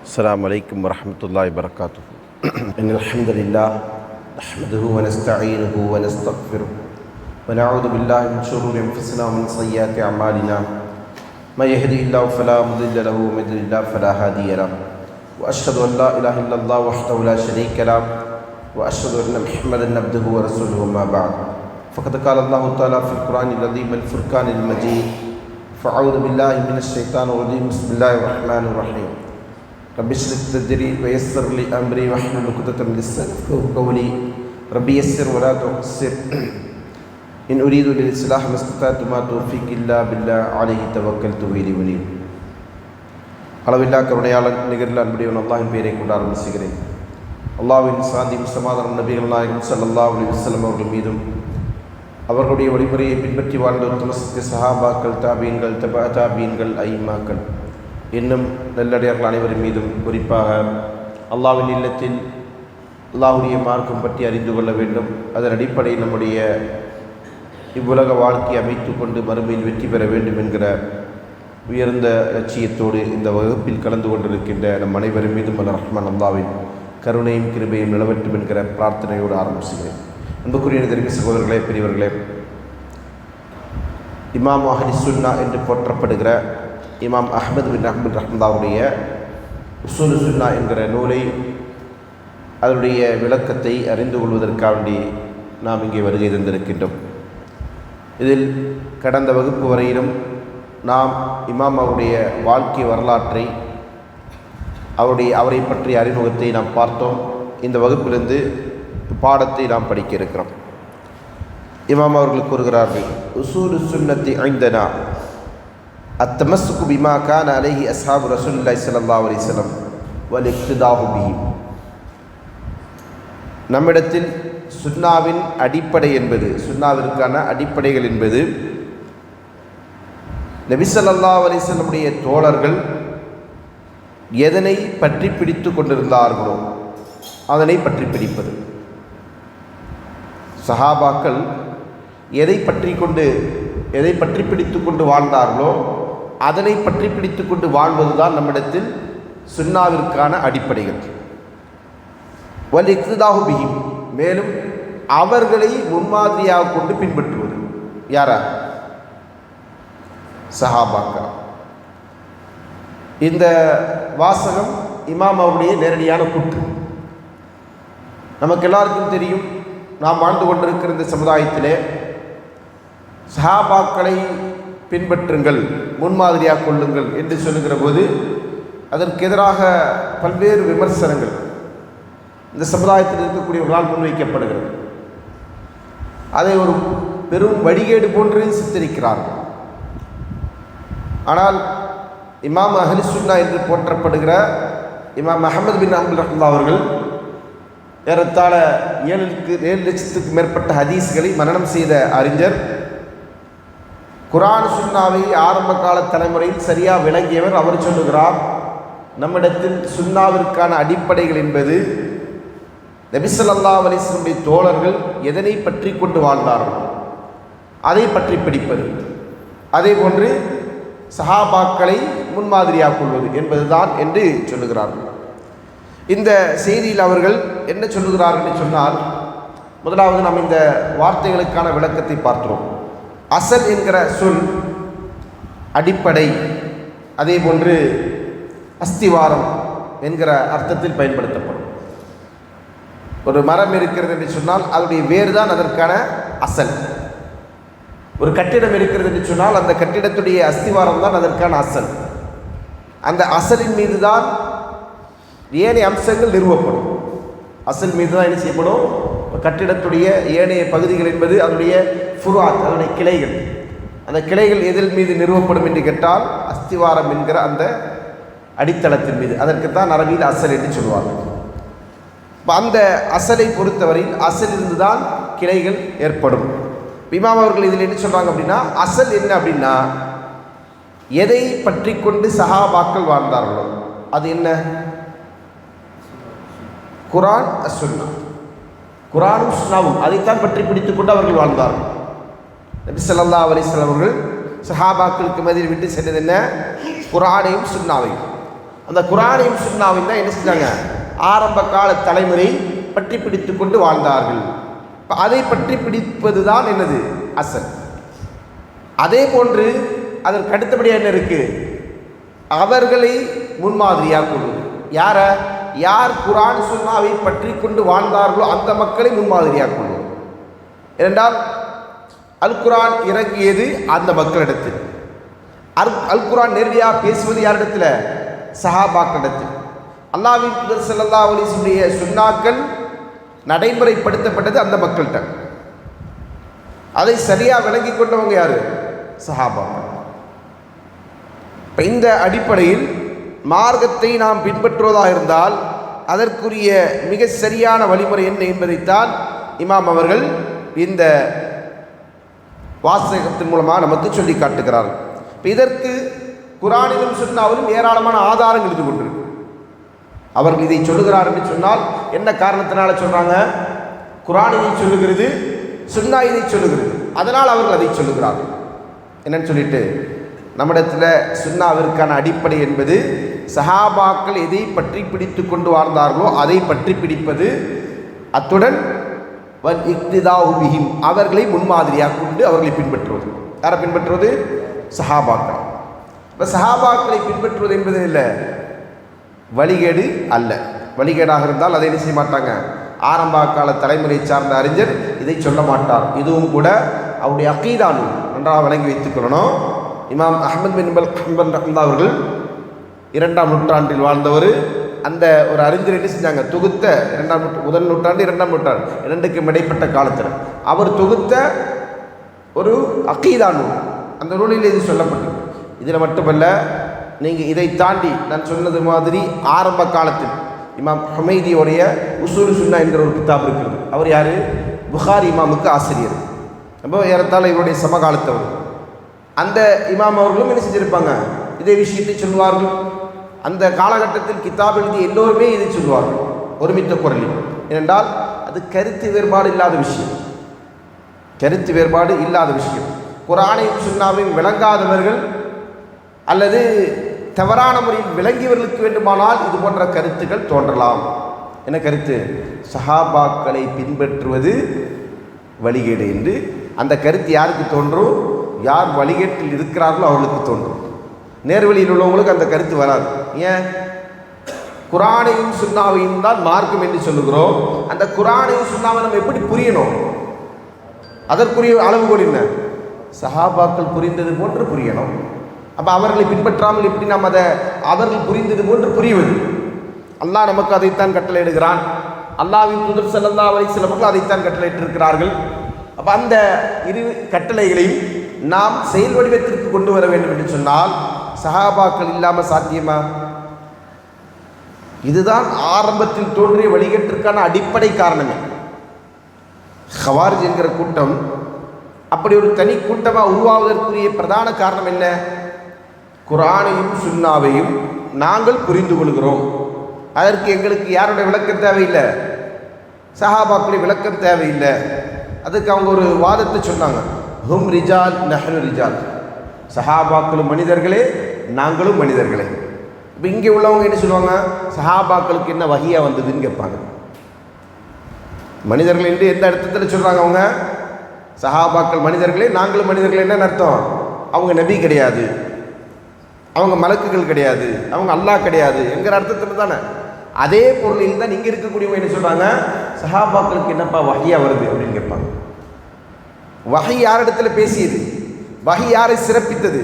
السلام عليكم ورحمة الله وبركاته. إن الحمد لله نحمده ونستعينه ونستغفره ونعوذ بالله من شرور أنفسنا ومن سيئات أعمالنا. من يهده الله فلا مضل له ومن يضلل الله فلا هادي له. وأشهد أن لا إله إلا الله وحده لا شريك له وأشهد أن محمدا عبده ورسوله. ما بعد فقد قال الله تعالى في القرآن العظيم الفرقان المجيد: فأعوذ بالله من الشيطان الرجيم. بسم الله الرحمن الرحيم. رب اشرح لي صدري ويسر لي أمري واحلل عقدة من لساني يفقهوا قولي. رب يسر ولا تعسر. إن أريد للإصلاح ما استطعت ما توفيقي إلا بالله عليه توكلت وإليه أنيب. அளவில்லா கருணையாளன் நிகரில் அன்புடையவன் அல்லாஹ்வின் பெயரை கொண்டு ஆரம்பிக்கிறேன். அல்லாஹ்வின் சாந்தியும் சமாதானம் நபிகள் நாயகம் ஸல்லல்லாஹு அலைஹி வஸல்லம் அவர்கள் மீதும், அவர்களுடைய வழிமுறையை பின்பற்றி வாழ்ந்த உத்தம சத்திய சஹாபாக்கள், தாபீன்கள், தபா தாபீன்கள், ஐமாக்கள் இன்னும் நல்லடியார்கள் அனைவரின் மீதும், குறிப்பாக அல்லாஹ்வின் இல்லத்தில் அல்லாஹ்வுடைய மார்க்கம் பற்றி அறிந்து கொள்ள வேண்டும், அதன் அடிப்படையில் நம்முடைய இவ்வுலக வாழ்க்கையை அமைத்து கொண்டு மறுமையில் வெற்றி பெற வேண்டும் என்கிற உயர்ந்த லட்சியத்தோடு இந்த வகுப்பில் கலந்து கொண்டிருக்கின்ற நம் அனைவரின் மீதும் அல்ல ரஹ்மான் அல்லாஹ்வின் கருணையும் கிருபையும் நிலவட்டும் என்கிற பிரார்த்தனையோடு ஆரம்பிச்சுகிறேன். அன்புக்குரிய தெரிவி சகோதரர்களே, பெரியவர்களே, இமாம் அஹ்லி சுன்னா என்று போற்றப்படுகிற இமாம் அஹ்மத் பின் அஹ்மத் ரஹ்மத்துல்லாஹுடைய உஸூல் சுன்னா என்கிற நூலை, அதனுடைய விளக்கத்தை அறிந்து கொள்வதற்காண்டி நாம் இங்கே வருகை தந்திருக்கின்றோம். இதில் கடந்த வகுப்பு வரையிலும் நாம் இமாம் அவருடைய வாழ்க்கை வரலாற்றை, அவரை பற்றிய அறிமுகத்தை நாம் பார்த்தோம். இந்த வகுப்பிலிருந்து பாடத்தை நாம் படிக்க இருக்கிறோம். இமாம் அவர்கள் கூறுகிறார்கள்: உஸூலு சுன்னத்தி ஐந்தனா அத்தமஸ்ஸுகு பிமா கான அலைஹி அஸ்ஹாபு ரசூலுல்லாஹி ஸல்லல்லாஹு அலைஹி வஸல்லம் வல் இக்திதாஹு பிஹி. நம்மிடத்தில் சுன்னாவின் அடிப்படை என்பது, சுன்னாவிற்கான அடிப்படைகள் என்பது, நபி ஸல்லல்லாஹு அலைஹி வஸல்லமுடைய தோழர்கள் எதனை பற்றி பிடித்து கொண்டிருந்தார்களோ அதனை பற்றி பிடிப்பது. சஹாபாக்கள் எதை பற்றி பிடித்து கொண்டு வாழ்ந்தார்களோ அதனை பற்றி பிடித்து கொண்டு வாழ்வதுதான் நம்மிடத்தில் சுன்னாவிற்கான அடிப்படைகள். வல் இக்திதாஹு பிஹி, மேலும் அவர்களை முன்மாதிரியாக கொண்டு பின்பற்றுவது. யாரா? சஹாபாக்கள். இந்த வாசகம் இமாம் அவருடைய நேரடியான கூற்று. நமக்கு எல்லாருக்கும் தெரியும், நாம் வாழ்ந்து கொண்டிருக்கிற இந்த சமுதாயத்திலே சஹாபாக்களை பின்பற்றுங்கள், முன்மாதிரியாக கொள்ளுங்கள் என்று சொல்லுகிற போது அதற்கு எதிராக பல்வேறு விமர்சனங்கள் இந்த சமுதாயத்தில் இருக்கக்கூடியவர்களால் முன்வைக்கப்படுகிறது. அதை ஒரு பெரும் வழிகேடு போன்று சித்தரிக்கிறார்கள். ஆனால் இமாம் அஹ்லி சுன்னா என்று போற்றப்படுகிற இமாம் அஹ்மத் பின் ஹம்பல் ரஹ்மத்துல்லாஹி அவர்கள் ஏறத்தாழ 7 லட்சத்துக்கு மேற்பட்ட ஹதீஸ்களை மனனம் செய்த அறிஞர், குர்ஆன் சுன்னாவை ஆரம்ப கால தலைமுறையில் சரியாக விளங்கியவர். அவர் சொல்லுகிறார், நம்மிடத்தில் சுன்னாவிற்கான அடிப்படைகள் என்பது நபி ஸல்லல்லாஹு அலைஹி வஸல்லம் தோழர்கள் எதனை பற்றி கொண்டு வாழ்ந்தார்கள் அதை பற்றி பிடிப்பது, அதே போன்று சஹாபாக்களை முன்மாதிரியாக கொள்வது என்பதுதான் என்று சொல்லுகிறார்கள். இந்த செய்தியில் அவர்கள் என்ன சொல்லுகிறார்கள் என்று சொன்னால், முதலாவது நாம் இந்த வார்த்தைகளுக்கான விளக்கத்தை பார்க்கிறோம். அசல் என்கிற சொல் அடிப்படை, அதே போன்று அஸ்திவாரம் என்கிற அர்த்தத்தில் பயன்படுத்தப்படும். ஒரு மரம் இருக்கிறது என்று சொன்னால் அதனுடைய வேறு தான் அதற்கான அசல். ஒரு கட்டிடம் இருக்கிறது என்று சொன்னால் அந்த கட்டிடத்துடைய அஸ்திவாரம் தான் அதற்கான அசல். அந்த அசலின் மீது தான் ஏனைய அம்சங்கள் நிறுவப்படும். அசல் மீது தான் என்ன செய்யப்படும்? கட்டிடத்துடைய ஏனைய பகுதிகள் என்பது அதனுடைய ஃபுராத், அதனுடைய கிளைகள். அந்த கிளைகள் எதில் மீது நிறுவப்படும் என்று கேட்டால் அஸ்திவாரம் என்கிற அந்த அடித்தளத்தின் மீது. அதற்குத்தான் அரபியில் அசல் என்று சொல்வார்கள். அந்த அசலை பொறுத்தவரையில் அசலிருந்து தான் கிளைகள் ஏற்படும். இமாம் அவர்கள் இதில் என்ன சொல்கிறாங்க அப்படின்னா, அசல் என்ன அப்படின்னா, எதை பற்றி கொண்டு சஹாபாக்கள் வாழ்ந்தார்களோ அது என்ன? குர்ஆன் சுன்னா. குர்ஆனும் சுன்னாவும் அதைத்தான் பற்றி பிடித்து கொண்டு அவர்கள் வாழ்ந்தார்கள். நபி ஸல்லல்லாஹு அலைஹி வஸல்லம் அவர்கள் சஹாபாக்களுக்கு மத்தியில் விட்டு சென்றது என்ன? குர்ஆனையும் சுன்னாவையும். அந்த குர்ஆனையும் சுன்னாவையும் தான் என்ன செஞ்சாங்க, ஆரம்ப கால தலைமுறை பற்றி பிடித்து கொண்டு வாழ்ந்தார்கள். அதை பற்றி பிடிப்பது தான் என்னது அசல். அதே போன்று அதற்கு அடுத்தபடியாக என்ன இருக்கு, அவர்களை முன்மாதிரியாக கொள்வது. யார் குர்ஆன் சுன்னாவை பற்றி கொண்டு வாழ்ந்தார்களோ அந்த மக்களை முன்மாதிரியாக கொள்வது. ஏனென்றால் அல் குர்ஆன் இறங்கியது அந்த மக்களிடத்தில். அல் குர்ஆன் நேரடியாக பேசுவது யாரிடத்தில், சஹாபாக்களிடத்தில். அல்லாஹ்வின் தூதர் ஸல்லல்லாஹு அலைஹி வஸல்லம் சுன்னாக்கள் நடைமுறைப்படுத்தப்பட்டது அந்த மக்கள்கிட்ட. அதை சரியாக விளங்கி கொண்டவங்க யாரு, சஹாபாக்கள். இந்த அடிப்படையில் மார்க்கத்தை நாம் பின்பற்றுவதாக இருந்தால் அதற்குரிய மிக சரியான வழிமுறை என்ன என்பதைத்தான் இமாம் அவர்கள் இந்த வாசகத்தின் மூலமாக நமக்கு சொல்லி காட்டுகிறார்கள். இதற்கு குர்ஆனிலும் சுன்னாவிலும் ஏராளமான ஆதாரங்கள் இது கொண்டிருக்கு. அவர்கள் இதை சொல்லுகிறார் என்று சொன்னால் என்ன காரணத்தினால சொல்றாங்க, குர்ஆன் இதை சொல்லுகிறது, சுன்னா இதை சொல்லுகிறது, அதனால் அவர்கள் அதை சொல்லுகிறார்கள். என்னன்னு சொல்லிட்டு நம்மிடத்தில் சுன்னாவிற்கான அடிப்படை என்பது சஹாபாக்கள் எதை பற்றி பிடித்து கொண்டு வாழ்ந்தார்களோ அதை பற்றி பிடிப்பது, அத்துடன் இக்திதாஉ பிஹிம் அவர்களை முன்மாதிரியாக கொண்டு அவர்களை பின்பற்றுவது. யாரை பின்பற்றுவது, சஹாபாக்கள். இப்போ சஹாபாக்களை பின்பற்றுவது என்பது இல்லை, வழிகேடு அல்ல. வழிகேடாக இருந்தால் அதை என்ன செய்ய மாட்டாங்க, ஆரம்ப கால தலைமுறை சார்ந்த அறிஞர் இதை சொல்ல மாட்டார். இதுவும் கூட அவருடைய அகீதான் நன்றாக வழங்கி வைத்துக் கொள்ளணும். இமாம் அஹ்மத் பின் ஹம்பல் ரஹ்மத்துல்லாஹி அவர்கள் 2ஆம் நூற்றாண்டில் வாழ்ந்தவர். அந்த ஒரு அறிஞர் என்ன செஞ்சாங்க, தொகுத்த முதல் நூற்றாண்டு 2ஆம் நூற்றாண்டு இரண்டுக்கும் இடைப்பட்ட காலத்தில் அவர் தொகுத்த ஒரு அகீதா நூல். அந்த நூலில் இது சொல்லப்பட்டது. இதில் மட்டுமல்ல, நீங்கள் இதை தாண்டி நான் சொன்னது மாதிரி ஆரம்ப காலத்தில் இமாம் ஹுமைதியோடைய உசூல் சுன்னா என்கிற ஒரு கிதாப் இருக்கிறது. அவர் யார், புகாரி இமாமுக்கு ஆசிரியர். ரொம்ப ஏறத்தாழ இவருடைய சமகாலத்தவர். அந்த இமாம் அவர்களும் என்ன செஞ்சிருப்பாங்க, இதே விஷயத்தை சொல்வார்கள். அந்த காலகட்டத்தில் கிதாப் எழுதிய எல்லோருமே இதை சொல்வார்கள் ஒருமித்த குரலில். ஏனென்றால் அது கருத்து வேறுபாடு இல்லாத விஷயம். கருத்து வேறுபாடு இல்லாத விஷயம். குர்ஆனையும் சுன்னாவையும் விளங்காதவர்கள் அல்லது தவறான முறையில் விளங்கியவர்களுக்கு வேண்டுமானால் இது போன்ற கருத்துக்கள் தோன்றலாம். என்ன கருத்து, சஹாபாக்களை பின்பற்றுவது வழிகேடு என்று. அந்த கருத்து யாருக்கு தோன்றும், யார் வழிகேட்டில் இருக்கிறார்களோ அவர்களுக்கு தோன்றும். நேர்வழியில் உள்ளவங்களுக்கு அந்த கருத்து வராது. ஏன், குர்ஆனையும் சுன்னாவையும் தான் மார்க்கம் என்று சொல்லுகிறோம். அந்த குர்ஆனையும் சுன்னாவை நம்ம எப்படி புரியணும், அதற்குரிய அளவுகோல் என்ன, சஹாபாக்கள் புரிந்தது போன்று புரியணும். அப்போ அவர்களை பின்பற்றாமல் எப்படி நாம் அதை அவர்கள் புரிந்தது போன்று புரிவது? அல்லாஹ் நமக்கு அதைத்தான் கட்டளையிடுகிறான். அல்லாஹ்வின் தூதர் ஸல்லல்லாஹு அலைஹி வஸல்லம் அதைத்தான் கட்டளையிட்டிருக்கிறார்கள். அப்போ அந்த இரு கட்டளைகளையும் நாம் செயல் வடிவத்திற்கு கொண்டு வர வேண்டும் என்று சொன்னால் சஹாபாக்கள் இல்லாமல் சாத்தியமா? இதுதான் ஆரம்பத்தில் தோன்றிய வழிகேட்டிற்கான அடிப்படை காரணமே. ஹவாரிஜ் என்கிற கூட்டம் அப்படி ஒரு தனி கூட்டமாக உருவாவதற்குரிய பிரதான காரணம் என்ன, குர்ஆனையும் சுன்னாவையும் நாங்கள் புரிந்து கொள்கிறோம். அதற்கு எங்களுக்கு யாருடைய விளக்கம் தேவையில்லை, சஹாபாக்களுடைய விளக்கம் தேவையில்லை. அதுக்கு அவங்க ஒரு வாதத்தை சொன்னாங்க, ஹும் ரிஜால் நஹ்னு ரிஜால், சஹாபாக்களும் மனிதர்களே நாங்களும் மனிதர்களே. இப்போ இங்கே உள்ளவங்க என்ன சொல்லுவாங்க, சஹாபாக்களுக்கு என்ன வஹியா வந்ததுன்னு கேட்பாங்க. மனிதர்கள் என்று எந்த அர்த்தத்தில் சொல்கிறாங்க அவங்க, சஹாபாக்கள் மனிதர்களே நாங்களும் மனிதர்களே. என்ன அர்த்தம், அவங்க நபி கிடையாது, அவங்க மலக்குகள் கிடையாது, அவங்க அல்லாஹ் கிடையாது என்கிற அர்த்தத்தில் தானே. அதே பொருளில் தான் இங்கே இருக்கக்கூடியவங்க என்ன சொல்கிறாங்க, சஹாபாக்களுக்கு என்னப்பா வஹியா வருது அப்படின்னு கேட்பாங்க. வஹி யாரிடத்துல பேசியது, வஹி யாரை சிறப்பித்தது,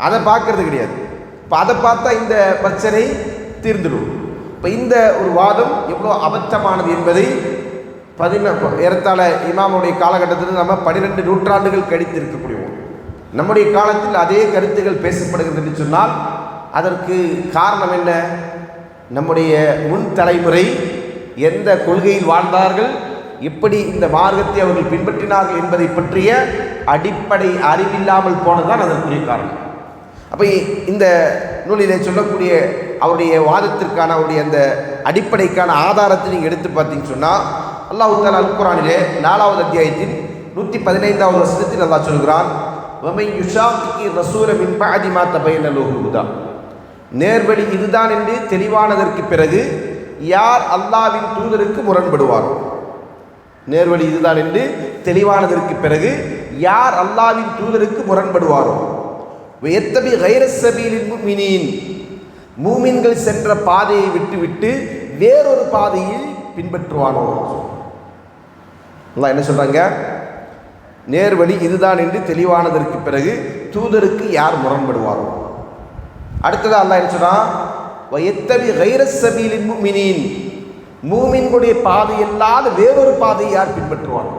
அதை பார்க்கறது கிடையாது. இப்போ அதை பார்த்தா இந்த பிரச்சனை தீர்ந்துடும். இப்போ இந்த ஒரு வாதம் எவ்வளோ அபத்தமானது என்பதை ஏறத்தாழ இமாமுடைய காலகட்டத்தில் நம்ம 12 நூற்றாண்டுகள் கழித்து இருக்கக்கூடியவோம். நம்முடைய காலத்தில் அதே கருத்துக்கள் பேசப்படுகிறது என்று சொன்னால் அதற்கு காரணம் என்ன, நம்முடைய முன் தலைமுறை எந்த கொள்கையில் வாழ்ந்தார்கள், எப்படி இந்த மார்க்கத்தை அவர்கள் பின்பற்றினார்கள் என்பதை பற்றிய அடிப்படை அறிவில்லாமல் போனதுதான் அதற்குரிய காரணம். அப்போ இந்த நூலிலே சொல்லக்கூடிய அவருடைய வாதத்திற்கான அவருடைய அந்த அடிப்படைக்கான ஆதாரத்தை நீங்கள் எடுத்து பார்த்தீங்கன்னு சொன்னால், அல்லாஹ் தஆலா அல் குர்ஆனிலே 4வது அத்தியாயத்தின் 115வது வசனத்தில் அல்லாஹ் சொல்கிறான், வமை யுஷாக்கிகி ரசூல மின் பஅதி மா தபையன லஹுல் ஹுதா. நேர்வழி இதுதான் என்று தெளிவானதற்கு பிறகு யார் அல்லாஹ்வின் தூதருக்கு முரண்படுவார்? நேர்வழி இதுதான் என்று தெளிவானதற்கு பிறகு யார் அல்லாஹ்வின் தூதருக்கு முரண்படுவாரோ, வயத்தபி கைர சபீலில் முஃமினீன், மூமின்கள் சென்ற பாதையை விட்டுவிட்டு வேறொரு பாதையை பின்பற்றுவானோ. அல்லாஹ் என்ன சொல்றாங்க? நேர்வழி இதுதான் என்று தெளிவானதற்கு பிறகு தூதருக்கு யார் முரண்படுவாரோ. அடுத்தது அல்லாஹ் என்ன சொல்றான்? வயத்தபி கைர சபீலில் முஃமினீன், மூமின்களுடைய பாதை அல்லாத வேறொரு பாதையை யார் பின்பற்றுவானோ.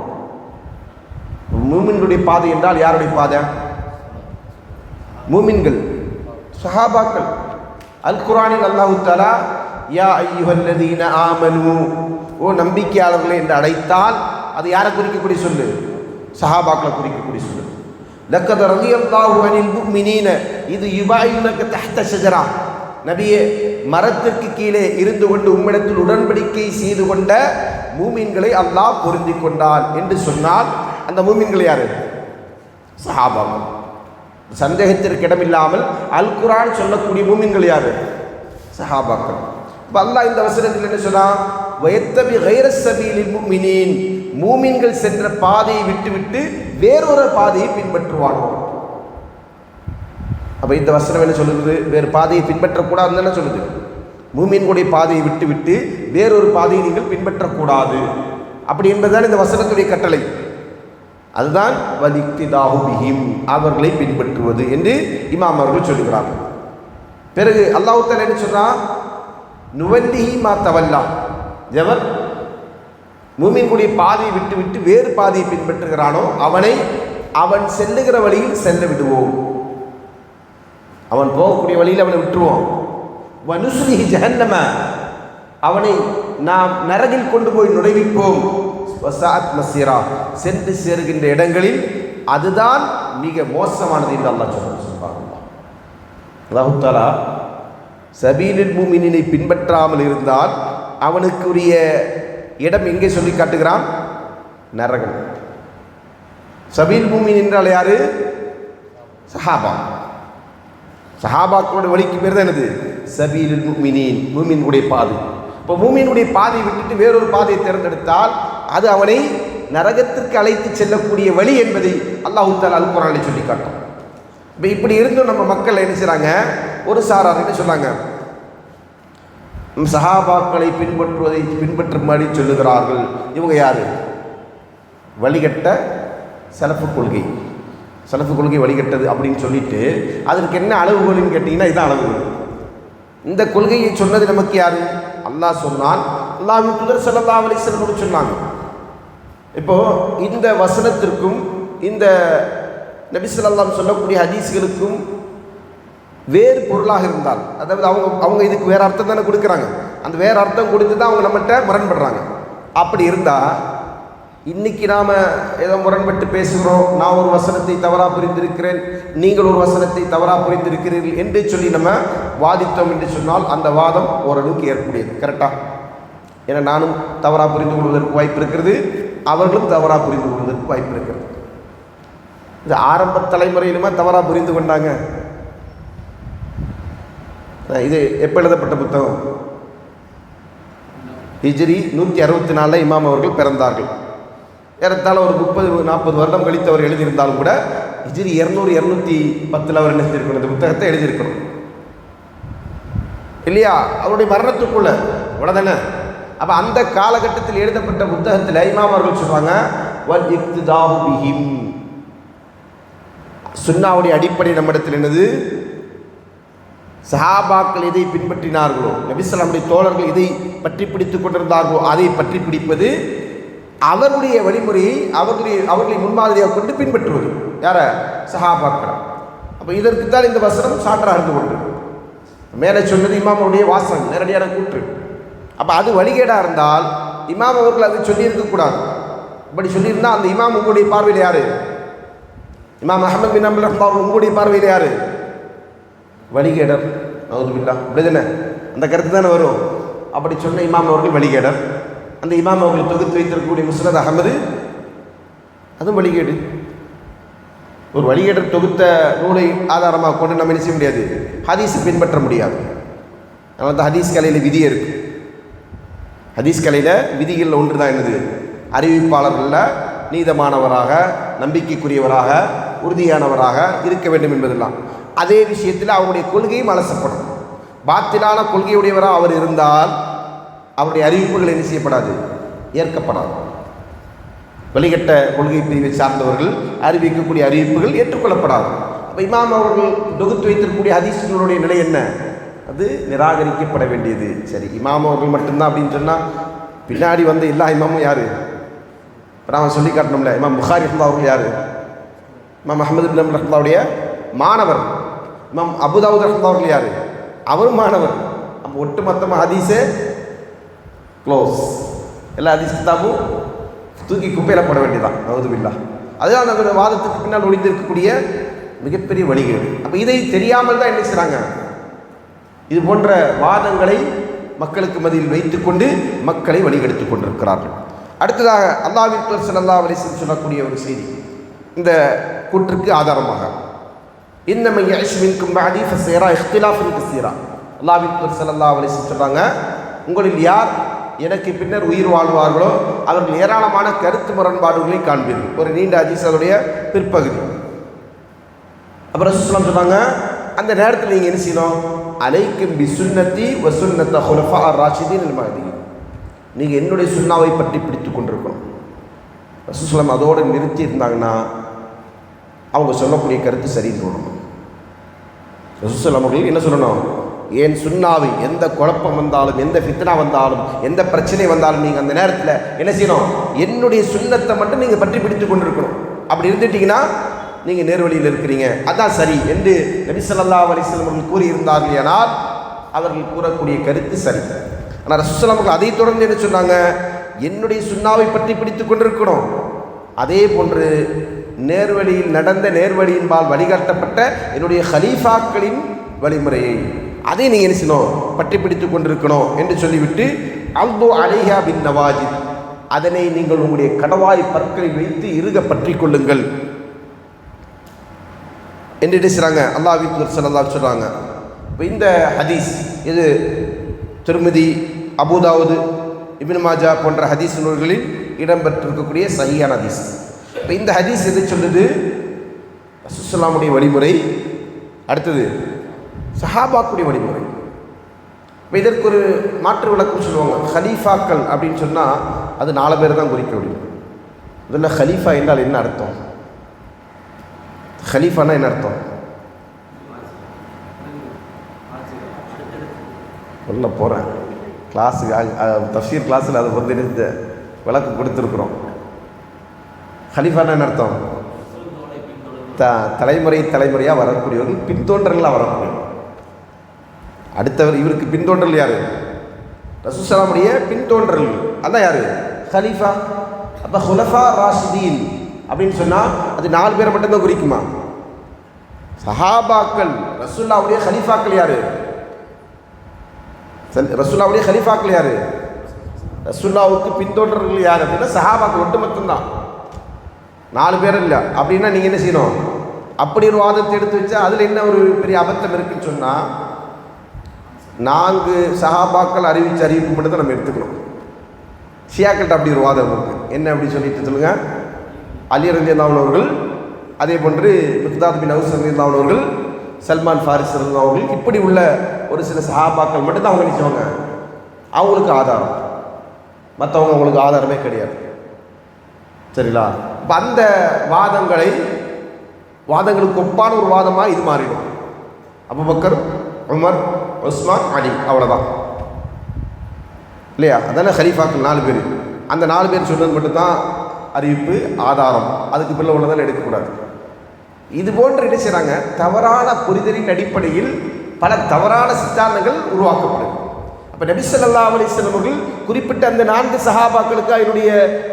மூமின்களுடைய பாதை என்றால் யாருடைய பாதை? மூமின்கள், சஹாபாக்கள். அல் குர்ஆனில் அல்லாஹ் தஆலா யா அய்யுஹல்லதீன ஆமனு, ஓ நம்பிக்கையாளர்களே என்று அழைத்தால் அது யாரை குறிக்கக்கூடிய சொல்லு? சஹாபாக்களை குறிக்கக்கூடிய சொல்லு. லக்கத் ரலியல்லாஹு அனில் முஃமினீன இது யுபாயினுக தஹ்த ஷஜரா, நபியே மரத்திற்கு கீழே இருந்து கொண்டு உம்மிடத்தில் உடன்படிக்கை செய்து கொண்ட மூமின்களை அல்லாஹ் பொருந்தி கொண்டான் என்று சொன்னால் அந்த மூமின்கள் யாரு? சஹாபாக்கள். சந்தேகத்திற்கு இடமில்லாமல் அல் குர்ஆன் சொல்லக்கூடிய மூமின்கள் யாரு? சஹாபாக்கள். இப்போ அல்லாஹ் இந்த வசனத்தில் என்ன சொன்னா? வயத்தபி கைர சபீலில் முஃமினீன், மூமின்கள் சென்ற பாதையை விட்டுவிட்டு வேறொரு பாதையை பின்பற்றுவானோ. அப்போ இந்த வசனம் என்ன சொல்லுது? வேறு பாதையை பின்பற்றக்கூடாதுன்னு என்ன சொல்லுது? மூமின்களுடைய பாதையை விட்டுவிட்டு வேறொரு பாதையை நீங்கள் பின்பற்றக்கூடாது அப்படி என்பதுதான் இந்த வசனத்துடைய கட்டளை. அதுதான் வலிக்திதாஹு பிஹிம், அவர்களை பின்பற்றுவது என்று இமாம் அவர்கள் சொல்லுகிறார்கள். பிறகு அல்லாஹ் தஆலா என்ன சொல்றான்? நுவல்லிஹி மா தவல்லா, எவர் மூமின்களுடைய பாதையை விட்டுவிட்டு வேறு பாதையை பின்பற்றுகிறானோ அவனை அவன் செல்லுகிற வழியில் செல்ல விடுவோம், அவன் போகக்கூடிய வழியில் அவனை விட்டுருவோம். வனுஸ்லிஹி ஜஹன்னம, அவனை நாம் நரகில் கொண்டு போய் நுழைவிப்போம். வஸஅத் மஸீரா, சென்று சேருகின்ற இடங்களில் அதுதான் மிக மோசமானது என்று அல்லாஹ் சொல்றான். அல்லாஹ் தஆலா சபீலுல் முஃமினீனை பின்பற்றாமல் இருந்தால் அவனுக்குரிய இடம் எங்கே சொல்லி காட்டுகிறான்? நரகம். சபீல் முஃமின் என்றால் யாரு? சஹாபா. சஹாபாக்களோட வழிக்கு பேர் தான் என்னது? சபீலுல் முஃமினீன், மூமின்களுடைய பாதை. இப்போ மூமின்களுடைய பாதையை விட்டுட்டு வேறொரு பாதையை தேர்ந்தெடுத்தால் அது அவனை நரகத்திற்கு அழைத்து செல்லக்கூடிய வழி என்பதை அல்லாஹ் தஆலா அல் குர்ஆனில் சொல்லி காட்டும். இப்போ இப்படி இருந்தும் நம்ம மக்கள் என்ன செய்றாங்க? ஒரு சாரார் என்ன சொன்னாங்க? சஹாபாக்களை பின்பற்றும்படி சொல்லுகிறார்கள். இவங்க யாரு? வழிகட்ட சலஃபு கொள்கை. சலஃபு கொள்கை வழிகட்டது அப்படின்னு சொல்லிட்டு அதற்கு என்ன அளவுகோல்னு கேட்டிங்கன்னா இதுதான் அளவுகோல். இந்த கொள்கையை சொன்னது நமக்கு யாரு? அல்லாஹ் சொன்னான், அல்லாஹ்வின் தூதர் ஸல்லல்லாஹு அலைஹி வஸல்லம் சொன்னாங்க. இப்போ இந்த வசனத்திற்கும் இந்த நபி ஸல்லல்லாஹு சொல்லக்கூடிய ஹதீஸ்களுக்கும் வேறு பொருளாக இருந்தால், அதாவது அவங்க இதுக்கு வேறு அர்த்தம் தானே கொடுக்குறாங்க, அந்த வேறு அர்த்தம் கொடுத்து தான் அவங்க நம்மகிட்ட முரண்படுறாங்க. அப்படி இருந்தால் இன்றைக்கி நாம் ஏதோ முரண்பட்டு பேசுகிறோம், நான் ஒரு வசனத்தை தவறாக புரிந்திருக்கிறேன், நீங்கள் ஒரு வசனத்தை தவறாக புரிந்திருக்கிறீர்கள் என்று சொல்லி நம்ம வாதித்தோம் என்று சொன்னால் அந்த வாதம் ஓரளவுக்கு ஏற்புடையது. கரெக்டாக? ஏன்னா நானும் தவறாக புரிந்து கொள்வதற்கு வாய்ப்பு இருக்கிறது, அவர்களும் தவறாக புரிந்து கொள்வதற்கு வாய்ப்பு இருக்கிறது. இது ஆரம்ப தலைமுறையிலுமே தவறாக புரிந்து கொண்டாங்க. இது எப்போ எழுதப்பட்ட புத்தகம்? ஹிஜ்ரி 164 இமாம் அவர்கள் பிறந்தார்கள். ஏறத்தாழ ஒரு 30-40 வருடம் கழித்து அவர் எழுதியிருந்தாலும் கூட ஹிஜ்ரி 200-210 அவர் என்ன செஞ்சிருக்கணும்? இந்த புத்தகத்தை எழுதியிருக்கணும் இல்லையா? அவருடைய மரணத்துக்குள்ள உடனே. அப்போ அந்த காலகட்டத்தில் எழுதப்பட்ட புத்தகத்தில் இமாம் அவர்கள் சொல்றாங்க, வல் இக்திதாஹு பிஹிம், சுன்னாவுடைய அடிப்படை நம்மிடத்தில் என்னது? சஹாபாக்கள் எதை பின்பற்றினார்களோ, நபி ஸல்லல்லாஹு தோழர்கள் எதை பற்றி பிடித்து கொண்டிருந்தார்களோ அதை பற்றி பிடிப்பது, அவருடைய வழிமுறையை அவர்களை முன்மாதிரியாக கொண்டு பின்பற்றுவது. யார? சஹாபாக்கள். அப்போ இதற்குத்தான் இந்த வசனம் சான்றாக இருந்து கொண்டு மேலே சொன்னது இமாமுடைய வாசகம், நேரடியான கூற்று. அப்போ அது வழிகேடாக இருந்தால் இமாம் அவர்கள் அதை சொல்லியிருக்கக்கூடாது. இப்படி சொல்லியிருந்தால் அந்த இமாம் உங்களுடைய பார்வையில் யார்? இமாம் அஹ்மத் பின் ஹம்பல் ரஹ்மத்துல்லாஹி உங்களுடைய பார்வையில் யார்? வழிகேடர். நவுதுபில்லா. அப்படி தானே அந்த கருத்து தானே வரும். அப்படி சொன்ன இமாம் அவர்கள் வழிகேடர். அந்த இமாம் அவர்கள் தொகுத்து வைத்திருக்கக்கூடிய முஸ்னத் அஹமது அதுவும் வழிகேடு. ஒரு வழிகேடர் தொகுத்த நூலை ஆதாரமாக கொண்டு நம்ம என்ன செய்ய முடியாது, ஹதீஸை பின்பற்ற முடியாது. அதனால தான் ஹதீஸ் கலையில் விதியே இருக்குது. ஹதீஸ் கலையில் விதிகளில் ஒன்று தான் என்னது, அறிவிப்பாளர்களில் நீதமானவராக, நம்பிக்கைக்குரியவராக, உறுதியானவராக இருக்க வேண்டும் என்பதெல்லாம். அதே விஷயத்தில் அவருடைய கொள்கையும் அலசப்படும். பாத்திலான கொள்கையுடையவராக அவர் இருந்தால் அவருடைய அறிவிப்புகள் என்ன செய்யப்படாது, ஏற்கப்படாது. வழிகட்ட கொள்கை பிரிவை சார்ந்தவர்கள் அறிவிக்கக்கூடிய அறிவிப்புகள் ஏற்றுக்கொள்ளப்படாது. அப்போ இமாம் அவர்கள் தொகுத்து வைத்திருக்கக்கூடிய ஹதீஸ்களுடைய நிலை என்ன, அது நிராகரிக்கப்பட வேண்டியது. சரி, இமாம் அவர்கள் மட்டும்தான் அப்படின்னு சொன்னால் பின்னாடி வந்து எல்லா இமாமும் யார், இப்போ நாம் சொல்லி காட்டணும்ல, இமாம் புகாரி ரஹ்மத்துல்லாஹி அவர்கள் யார், இமாம் அஹ்மது பின் ஹம்பல் ரஹ்மத்துல்லாஹி மாணவர். இமாம் அபூ தாவூத் ரஹ்மத்துல்லாஹி அவர்கள் யார், அவரும் மாணவர். அப்போ ஒட்டுமொத்தமாக ஹதீஸே க்ளோஸ், எல்லா ஹதீஸ் கிதாபும் தூக்கி குப்பையில் போட வேண்டியதான். நவுதுபில்லா. அதுதான் அந்த வாதத்துக்கு பின்னால் ஒளிந்திருக்கக்கூடிய மிகப்பெரிய வழிகேடு. அப்போ இதை தெரியாமல் தான் என்ன செய்கிறாங்க, இது போன்ற வாதங்களை மக்களுக்கு மத்தியில் வைத்துக்கொண்டு மக்களை வழிகெடுத்துக் கொண்டிருக்கிறார்கள். அடுத்ததாக அல்லாஹ்வின் தூதர் ஸல்லல்லாஹு அலைஹி வஸல்லம் சொல்லக்கூடிய ஒரு செய்தி இந்த கூற்றுக்கு ஆதாரமாக, இன்னம யஅஷ் மின்கும் பஅதி ஃபஸயரா இஃப்திலாஃபன் கஸீரா. அல்லாஹ்வின் தூதர் ஸல்லல்லாஹு அலைஹி வஸல்லம் சொல்றாங்க, உங்களில் யார் எனக்கு பின்னர் உயிர் வாழ்வார்களோ அவர்கள் ஏராளமான கருத்து முரண்பாடுகளை காண்பீர்கள். ஒரு நீண்ட ஹதீஸ், அதனுடைய பிற்பகுதி. அப்புறம் ரசூலுல்லாஹ் சொன்னாங்க, அந்த நேரத்தில் நீங்கள் என்ன செய்யணும், அலைக்கும் பி சுன்னத்தி வ சுன்னத்த ஹுலஃபா ar-ராஷிதீன் அல்-மஹ்தியின், நீங்கள் என்னுடைய சுன்னாவை பற்றி பிடித்து கொண்டிருக்கணும். ரசூலுல்லாஹ் அதோடு நிறுத்தி இருந்தாங்கன்னா அவங்க சொல்லக்கூடிய கருத்து சரின்னு சொல்லணும். ரசூலுல்லாஹ் அவர்கள் என்ன சொல்லணும், ஏன் சுன்னாவை எந்த குழப்பம் வந்தாலும், எந்த ஃபித்னா வந்தாலும், எந்த பிரச்சனை வந்தாலும் நீங்கள் அந்த நேரத்தில் என்ன செய்யணும், என்னுடைய சுன்னத்தை மட்டும் நீங்கள் பற்றி பிடித்து கொண்டிருக்கணும். அப்படி இருந்துட்டீங்கன்னா நீங்கள் நேர்வழியில் இருக்கிறீங்க, அதான் சரி என்று நபி ஸல்லல்லாஹு அலைஹி வஸல்லம் அவர்கள் கூறியிருந்தார்கள். ஆனால் அவர்கள் கூறக்கூடிய கருத்து சரி. ஆனால் ரசூலுல்லாஹ் அவர்கள் அதை தொடர்ந்து என்ன சொன்னாங்க, என்னுடைய சுன்னாவை பற்றி பிடித்து கொண்டிருக்கணும். அதே போன்று நேர்வழியில் நடந்த, நேர்வழியின்பால் வழிகாட்டப்பட்ட என்னுடைய ஹலீஃபாக்களின் வழிமுறையை அதை நீங்கள் என்ன செய்யணும், பற்றி பிடித்து கொண்டிருக்கணும் என்று சொல்லிவிட்டு, அல்து அலைஹா பின் நவாஜித், அதனை நீங்கள் உங்களுடைய கடவாய் பற்களை வைத்து இறுக பற்றி கொள்ளுங்கள் என்று பேசுகிறாங்க. அல்லாஹ்வின் தூதர் ஸல்லல்லாஹு அலைஹி வஸல்லம் சொல்கிறாங்க. இப்போ இந்த ஹதீஸ் இது திர்மிதி, அபூ தாவூத், இப்னு மாஜா போன்ற ஹதீஸ் நூல்களில் இடம்பெற்றிருக்கக்கூடிய சஹீஹான ஹதீஸ். இப்போ இந்த ஹதீஸ் எதை சொல்லுது, ரசூலுல்லாஹ்வுடைய வழிமுறை, அடுத்தது சஹாபாக்குடைய வழிமுறை. இப்போ இதற்கு ஒரு மாற்று விளக்கம் சொல்லுவாங்க. ஹலீஃபாக்கள் அப்படின்னு சொன்னால் அது 4 பேர் தான் குறிக்க முடியும். இதில் ஹலீஃபா என்றால் என்ன அர்த்தம், ஹலீஃபானா என்ன அர்த்தம், சொல்ல போகிறேன் கிளாஸுக்கு, தஃப்சீர் கிளாஸில் அதை வந்து இந்த விளக்கம் கொடுத்துருக்குறோம். ஹலீஃபானா என்ன அர்த்தம், தலைமுறை தலைமுறையாக வரக்கூடியவர்கள், பின்தோன்றர்களாக வரக்கூடியவர்கள். அடுத்தவர் இவருக்கு பின்தோன்றல் யார், ரசூலுல்லாஹ்வுடைய பின்தோன்றல், அதான் யார், ஹலீஃபா. அப்போ ஹுலஃபா ராஷிதீன் அப்படின்னு சொன்னால் அது 4 பேரை மட்டும்தான் குறிக்குமா, சஹாபாக்கள். ரசூலுல்லாஹ்வுடைய ஹலீஃபாக்கள் யார், ரசூலுல்லாஹ்வுடைய ஹலீஃபாக்கள் யார், ரசூலுல்லாஹ்வுக்கு பின்தோன்றர்கள் யார் அப்படின்னா சஹாபாக்கள் ஒட்டுமொத்தம்தான், 4 பேர் இல்லை. அப்படின்னா நீங்கள் என்ன செய்யணும், அப்படி ஒரு வாதத்தை எடுத்து வச்சா அதில் என்ன ஒரு பெரிய அபத்தம் இருக்குன்னு சொன்னால், 4 சஹாபாக்கள் அறிவித்த அறிவிப்பு மட்டும் தான் நம்ம எடுத்துக்கணும். ஷியாக்கள்கிட்ட அப்படி ஒரு வாதம் இருக்குது. என்ன அப்படி சொல்லிட்டு சொல்லுங்கள், அலி ரலியல்லாஹு அன்ஹு அவர்கள், அதே போன்று மிக்தாத் பின் அவுஸ் ரலியல்லாஹு அன்ஹு அவர்கள், சல்மான் ஃபாரிஸ் ரலியல்லாஹு அன்ஹு அவர்கள், இப்படி உள்ள ஒரு சில சஹாபாக்கள் மட்டும்தான் அவங்க நினைச்சவங்க, அவங்களுக்கு ஆதாரம், மற்றவங்க அவங்களுக்கு ஆதாரமே கிடையாது. சரிங்களா? இப்போ அந்த வாதங்களுக்கு ஒப்பான ஒரு வாதமாக இது மாறிடும். அபூபக்கர், உமர், உஸ்மான், அலி, அவ்வளோதான் இல்லையா? அதான ஹலீஃபாக்கள் 4 பேர். அந்த 4 பேர் சொன்னது மட்டும்தான் அறிவிப்பு, ஆதாரம். அதுக்கு பிள்ளை உள்ளதால் எடுக்கக்கூடாது. இது போன்று என்ன செய்கிறாங்க, தவறான புரிதலின் அடிப்படையில் பல தவறான சித்தாந்தங்கள் உருவாக்கப்படுது. அப்போ நபி ஸல்லல்லாஹு அலைஹி வஸல்லம் அவர்கள் குறிப்பிட்ட அந்த 4 சஹாபாக்களுக்கு என்னுடைய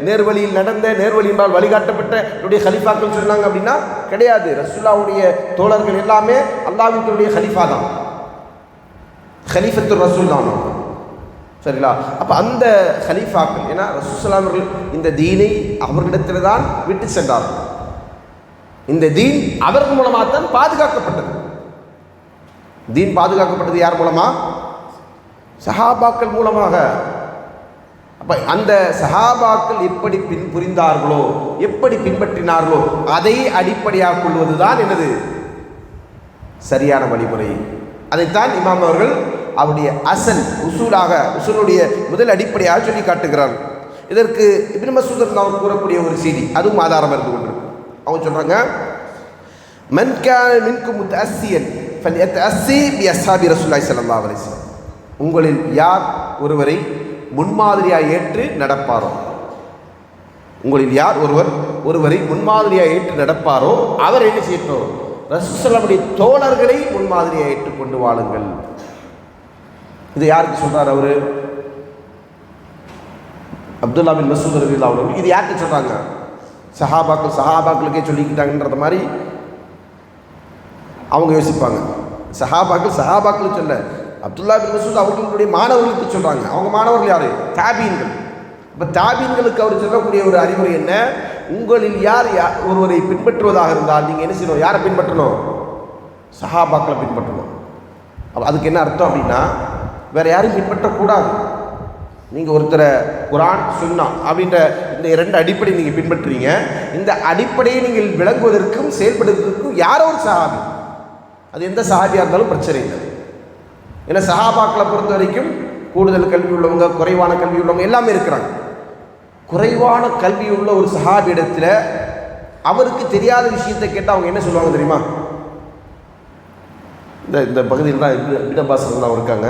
நேர்வழியில் நடந்த, நேர்வழியினால் வழிகாட்டப்பட்ட என்னுடைய ஹலீஃபாக்கள் சொன்னாங்க அப்படின்னா கிடையாது. ரசூலுல்லாஹ்வுடைய தோழர்கள் எல்லாமே அல்லாஹ்வினுடைய ஹலீஃபா தான், ஹலீஃபத்துர் ரசூல் தான். சரிங்களா? அப்போ அந்த ஹலீஃபாக்கள், ஏன்னா ரசூலுல்லாஹ் அவர்கள் இந்த தீனை அவர்களிடத்தில் தான் விட்டு சென்றார்கள். இந்த தீன் அவர்கள் மூலமாக தான் பாதுகாக்கப்பட்டது. தீன் பாதுகாக்கப்பட்டது யார் மூலமா? சஹாபாக்கள் மூலமாக. அப்ப அந்த சஹாபாக்கள் எப்படி புரிந்தார்களோ, எப்படி பின்பற்றினார்களோ அதை அடிப்படையாக கொள்வதுதான் என்னது சரியான வழிமுறை. அதைத்தான் இமாம் அவர்கள் அவருடைய உசூலுடைய முதல் அடிப்படையாக சொல்லி காட்டுகிறார். இதற்கு இப்னு மஸ்ஊத் அவர் கூறக்கூடிய ஒரு செய்தி, அதுவும் ஆதாரம் இருந்து கொண்டிருக்கு. அவங்க சொல்றாங்க, மன் கான மின்கும் முத்தஅஸ்ஸியன் ஃபல்யத்தஅஸ்ஸி பி அஸ்ஹாபி ரசூலுல்லாஹி ஸல்லல்லாஹு அலைஹி வஸல்லம். உங்களில் யார் ஒருவரை முன்மாதிரியாக ஏற்று நடப்பாரோ, உங்களில் யார் ஒருவரை முன்மாதிரியாக ஏற்று நடப்பாரோ அவர் என்ன செய்யட்டும், ரசூலுல்லாஹ்வுடைய தோழர்களை முன்மாதிரியாக ஏற்றுக்கொண்டு வாழுங்கள். இது யாருக்கு சொல்றார்? அவரு அப்துல்லா பின் மஸ்ஊத் ரலியல்லாஹு அன்ஹு. இது யாருக்கு சொல்றாங்க? சஹாபாக்களுக்கே சொல்லிக்கிட்டாங்கன்ற மாதிரி அவங்க யோசிப்பாங்க. சஹாபாக்கள் சொல்ல, அப்துல்லா பின் மஸ்ஊத் அவர்களுடைய மாணவர்களுக்கு சொல்றாங்க. அவங்க மாணவர்கள் யாரு? தாபீன்கள். இப்போ தாபீன்களுக்கு அவர் சொல்லக்கூடிய ஒரு அறிவுரை என்ன? உங்களில் யார் ஒருவரை பின்பற்றுவதாக இருந்தால் நீங்கள் என்ன செய்யணும்? யாரை பின்பற்றணும்? சஹாபாக்களை பின்பற்றணும். அப்போ அதுக்கு என்ன அர்த்தம் அப்படின்னா, வேற யாரும் பின்பற்றக்கூடாது. நீங்கள் ஒருத்தரை குர்ஆன் சுன்னா அப்படின்ற இந்த 2 அடிப்படை நீங்கள் பின்பற்றுறீங்க. இந்த அடிப்படையை நீங்கள் விளங்குவதற்கும் செயல்படுவதற்கும் யாரோ ஒரு சஹாபி, அது எந்த சஹாபியாக இருந்தாலும் பிரச்சனை இல்லை. ஏன்னா சஹாபாக்களை பொறுத்த வரைக்கும் கூடுதல் கல்வி உள்ளவங்க, குறைவான கல்வி உள்ளவங்க எல்லாமே இருக்கிறாங்க. குறைவான கல்வி உள்ள ஒரு சஹாபி இடத்துல அவருக்கு தெரியாத விஷயத்தை கேட்டால் அவங்க என்ன சொல்லுவாங்க தெரியுமா? இந்த பகுதியில் தான் இப்னு அப்பாஸ் அவங்க இருக்காங்க,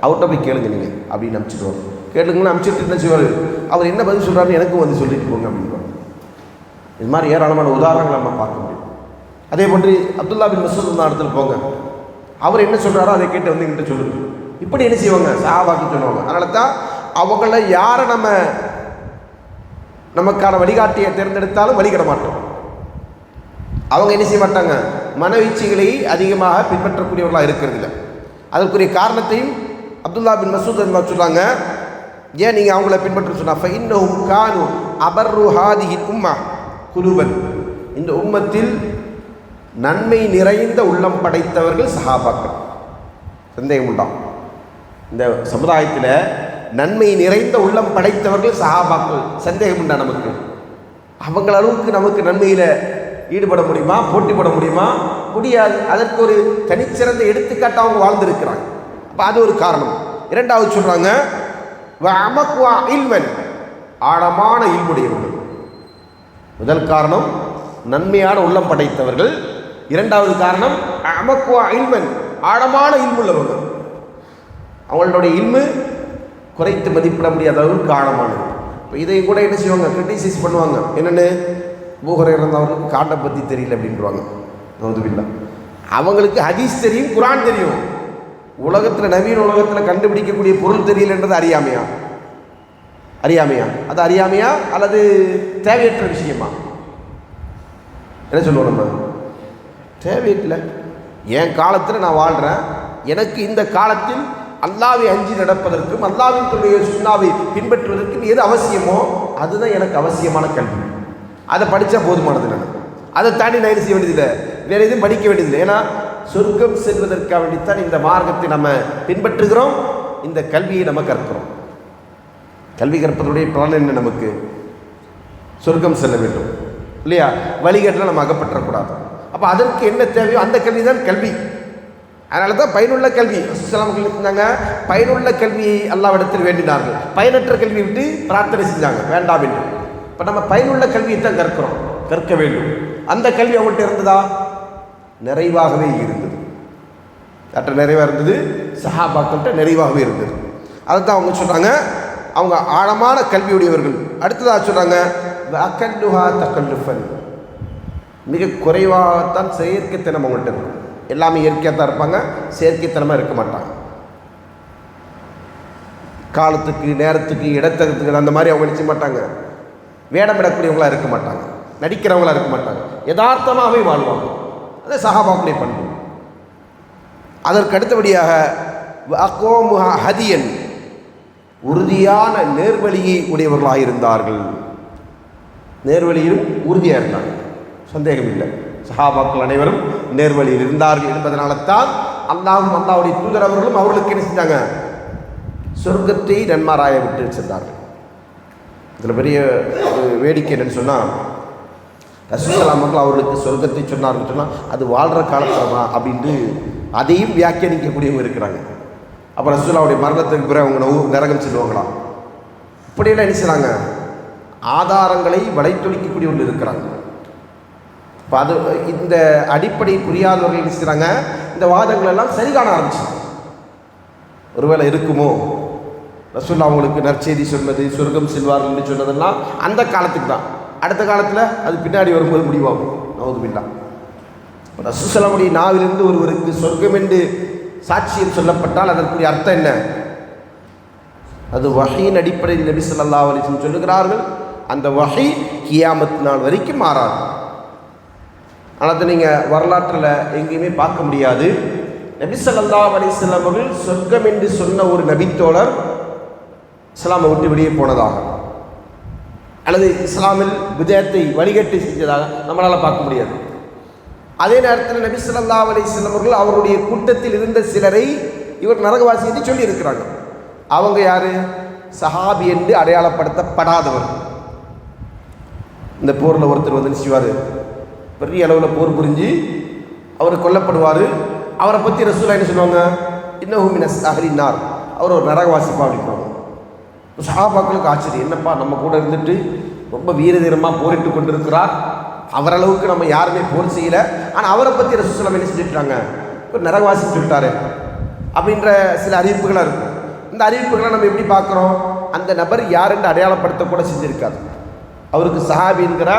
அவர்கிட்ட போய் கேளுங்க நீங்கள் அப்படின்னு அனுப்பிச்சிடுவார். கேளுங்கன்னு அனுப்பிச்சிட்டு என்ன செய்வார்? அவர் என்ன பதில் சொல்கிறாருன்னு எனக்கும் வந்து சொல்லிட்டு போங்க அப்படின்வார். இது மாதிரி ஏராளமான உதாரணங்களை நம்ம பார்க்க முடியும். அதே போன்று அப்துல்லா பின் மஸ்ஊத் இடத்துல போங்க, அவர் என்ன சொல்கிறாரோ அதை கேட்டு வந்து என்கிட்ட சொல்லுங்க. இப்படி என்ன செய்வாங்க? சஹாபாக்கள் சொல்லுவாங்க. அதனால தான் அவங்கள யாரை நமக்கான வழிகாட்டியை தேர்ந்தெடுத்தாலும் வழிகிட மாட்டோம். அவங்க என்ன செய்ய மாட்டாங்க? மனவீழ்ச்சிகளை அதிகமாக பின்பற்றக்கூடியவர்களாக இருக்கிறதில்ல. அதற்குரிய காரணத்தையும் அப்துல்லா பின் மஸ்ஊத் சொல்றாங்க. ஏன் நீங்கள் அவங்கள பின்பற்ற சொன்னா, ஃபஇன்னஹும் கானு அபர்ரு ஹாதிஹில் உம்மஹ் குலூபன். இந்த உம்மத்தில் நன்மை நிறைந்த உள்ளம் படைத்தவர்கள் சஹாபாக்கள். சந்தேகம் உண்டாம்? இந்த சமுதாயத்தில் நன்மை நிறைந்த உள்ளம் படைத்தவர்கள் சஹாபாக்கள். சந்தேகம் உண்டா நமக்கு? அவங்கள அளவுக்கு நமக்கு நன்மையில் ஈடுபட முடியுமா? போட்டி போட முடியுமா? முடியாது. அதற்கு ஒரு தனிச்சிறந்த எடுத்துக்காட்டு அவங்க வாழ்ந்திருக்கிறாங்க. அப்போ அது ஒரு காரணம். இரண்டாவது சொல்றாங்க, ஆழமான இல்முடையவர்கள். முதல் காரணம் நன்மையான உள்ளம் படைத்தவர்கள். இரண்டாவது காரணம் ஆழமான இல்முள்ளவர்கள். அவங்களுடைய இல்மு குறைத்து மதிப்பிட முடியாத அளவுக்கு ஆழமானது. இப்போ இதை கூட என்ன செய்வாங்க? கிரிட்டிசைஸ் பண்ணுவாங்க. என்னென்னு, அபூ ஹுரைரா அவர்களுக்கு காட்டை பற்றி தெரியல அப்படின்றாங்க. நவுதுபில்லா. அவங்களுக்கு ஹதீஸ் தெரியும், குர்ஆன் தெரியும். உலகத்தில் நவீன உலகத்தில் கண்டுபிடிக்கக்கூடிய பொருள் தெரியலன்றது அறியாமையா? அது அறியாமையா அல்லது தேவையற்ற விஷயமா? என்ன சொல்லுவோம் நம்ம? தேவையில்லை. என் காலத்தில் நான் வாழ்கிறேன், எனக்கு இந்த காலத்தில் அல்லாஹ்வை அஞ்சி நடப்பதற்கும் அல்லாஹ்வின் சுன்னாவை பின்பற்றுவதற்கும் எது அவசியமோ அதுதான் எனக்கு அவசியமான கல்வி. அதை படித்தா போதுமானது. நான் அதை தாண்டி நான் என்ன செய்ய வேண்டியதில்லை, வேறு எதுவும் படிக்க வேண்டியதில்லை. ஏன்னா சொர்க்கம் செல்வதற்காக வேண்டித்தான் இந்த மார்க்கத்தை நம்ம பின்பற்றுகிறோம், இந்த கல்வியை நம்ம கற்கிறோம். கல்வி கற்பதனுடைய பலன் என்ன? நமக்கு சொர்க்கம் செல்ல வேண்டும் இல்லையா? வழிகேட்டில் நம்ம அகப்பற்றக்கூடாது. அப்போ அதற்கு என்ன தேவையோ அந்த கல்வி தான் கல்வி. அதனால தான் பயனுள்ள கல்வி இருந்தாங்க. பயனுள்ள கல்வியை அல்லாஹ்விடத்தில் வேண்டினார்கள். பயனற்ற கல்வியை விட்டு பிரார்த்தனை செஞ்சாங்க, வேண்டாம் என்று. இப்போ நம்ம பயனுள்ள கல்வியை தான் கற்க வேண்டும். அந்த கல்வி அவங்கள்ட்ட இருந்ததா? நிறைவாகவே இருந்தது. நிறைவாக இருந்தது. சஹாபாக்கள்கிட்ட நிறைவாகவே இருந்தது. அதை தான் அவங்க சொல்கிறாங்க, அவங்க ஆழமான கல்வியுடையவர்கள். அடுத்ததாக சொல்கிறாங்க, அக்கல்லுஹா தக்கல்லுஃபன். மிக குறைவாகத்தான் செயற்கைத்தனம் அவங்கள்ட்ட இருக்கும். எல்லாமே இயற்கையாக தான் இருப்பாங்க, செயற்கைத்தனமாக இருக்க மாட்டாங்க. காலத்துக்கு நேரத்துக்கு இடத்துக்கு அந்த மாதிரி அவங்க நினைச்ச மாட்டாங்க. வேடமிடக்கூடியவங்களாக இருக்க மாட்டாங்க, நடிக்கிறவங்களாக இருக்க மாட்டாங்க, யதார்த்தமாகவே வாழ்வாங்க. அது சஹாபாக்களுடைய பண்பு. அதற்கு அடுத்தபடியாக அக்வாமுஹா ஹதியன், உறுதியான நேர்வழியை உடையவர்களாக இருந்தார்கள். நேர்வழியிலும் உறுதியாக இருந்தாங்க, சந்தேகம் இல்லை. சஹாபாக்கள் அனைவரும் நேர்வழியில் இருந்தார்கள் என்பதனால தான் அல்லாஹ்வும் அல்லாஹ்வுடைய தூதர் அவர்களும் அவர்களுக்கு என்ன செஞ்சாங்க, சொர்க்கத்தை நன்மாராய விட்டு சென்றார்கள். இதில் பெரிய ஒரு வேடிக்கை என்னன்னு சொன்னால், ரசூல் ஸல்லல்லாஹு அலைஹி அவர்களுக்கு சொர்க்கத்தை சொன்னார்னு சொன்னால் அது வாழ்கிற காலத்தில் தான் அப்படின்ட்டு அதையும் வியாக்கியானிக்கக்கூடியவங்க இருக்கிறாங்க. அப்போ ரசூலுல்லாஹ்வுடைய மரணத்துக்கு பிறகு அவங்க நரகம் செல்வாங்களாம். இப்படியெல்லாம் என்ன செய்கிறாங்க, ஆதாரங்களை வளைத்தொழிக்கக்கூடியவர்கள் இருக்கிறாங்க. இப்போ அது இந்த அடிப்படை புரியாதவர்கள் என்ன செய்கிறாங்க, இந்த வாதங்கள் எல்லாம் சரி காண ஆரம்பிச்சாங்க. ஒருவேளை இருக்குமோ ரசூலுல்லாஹ் அவங்களுக்கு நற்செய்தி சொன்னது, சொர்க்கம் செல்வார்கள் என்று சொன்னதெல்லாம் அந்த காலத்துக்கு தான். அடுத்த காலத்தில் அது பின்னாடி வரும்போது முடிவாகும். நவுதுபில்லாஹ். ரசூலுல்லாஹ் ஸல்லல்லாஹு நாவிலிருந்து ஒருவருக்கு சொர்க்கம் என்று சாட்சியம் சொல்லப்பட்டால் அதற்குரிய அர்த்தம் என்ன? அது வஹீன் அடிப்படையில் நபி ஸல்லல்லாஹு அலைஹி வஸல்லம் சொல்லுகிறார்கள். அந்த வஹீ கியாமத் நாள் வரைக்கும் மாறாது. ஆனால் அதை நீங்கள் வரலாற்றில் எங்கேயுமே பார்க்க முடியாது. நபி ஸல்லல்லாஹு அலைஹி வஸல்லம் அவர்கள் சொர்க்கம் என்று சொன்ன ஒரு நபித்தோழர் இஸ்லாமை விட்டு வெளியே போனதாக அல்லது இஸ்லாமில் விஜயத்தை வழிகட்டி செஞ்சதாக நம்மளால் பார்க்க முடியாது. அதே நேரத்தில் நபி ஸல்லல்லாஹு அலைஹி வஸல்லம் அவர்கள் அவருடைய கூட்டத்தில் இருந்த சிலரை இவர் நரகவாசி என்று சொல்லி இருக்கிறாங்க. அவங்க யாரு? சஹாபி என்று அடையாளப்படுத்தப்படாதவர். இந்த போரில் ஒருத்தர் வந்து செய்வார், பெரிய அளவில் போர் புரிஞ்சு அவர் கொல்லப்படுவார். அவரை பற்றி ரசூலுல்லாஹ் என்ன சொல்லுவாங்க, இன்னஹு மினஸ் அஹ்லின் நார், அவர் ஒரு நரகவாசிப்பா அப்படிப்பாங்க. சஹாபாக்களுக்கு ஆச்சரியம், என்னப்பா நம்ம கூட இருந்துட்டு ரொம்ப வீரதீரமாக போரிட்டு கொண்டிருக்கிறார், அவரளவுக்கு நம்ம யாருமே போர் செய்யலை, ஆனால் அவரை பற்றி ரசூலுல்லாஹ் ஸல்லல்லாஹு அலைஹி வஸல்லம் என்ன செஞ்சுட்டாங்க, ஒரு நரகவாசின்னு சொல்லிட்டாரு அப்படின்ற சில அறிவிப்புகளாக இருக்கும். இந்த அறிவிப்புகளை நம்ம எப்படி பார்க்குறோம், அந்த நபர் யார் என்று அடையாளப்படுத்தக்கூட செஞ்சுருக்காது. அவருக்கு சஹாபி என்கிற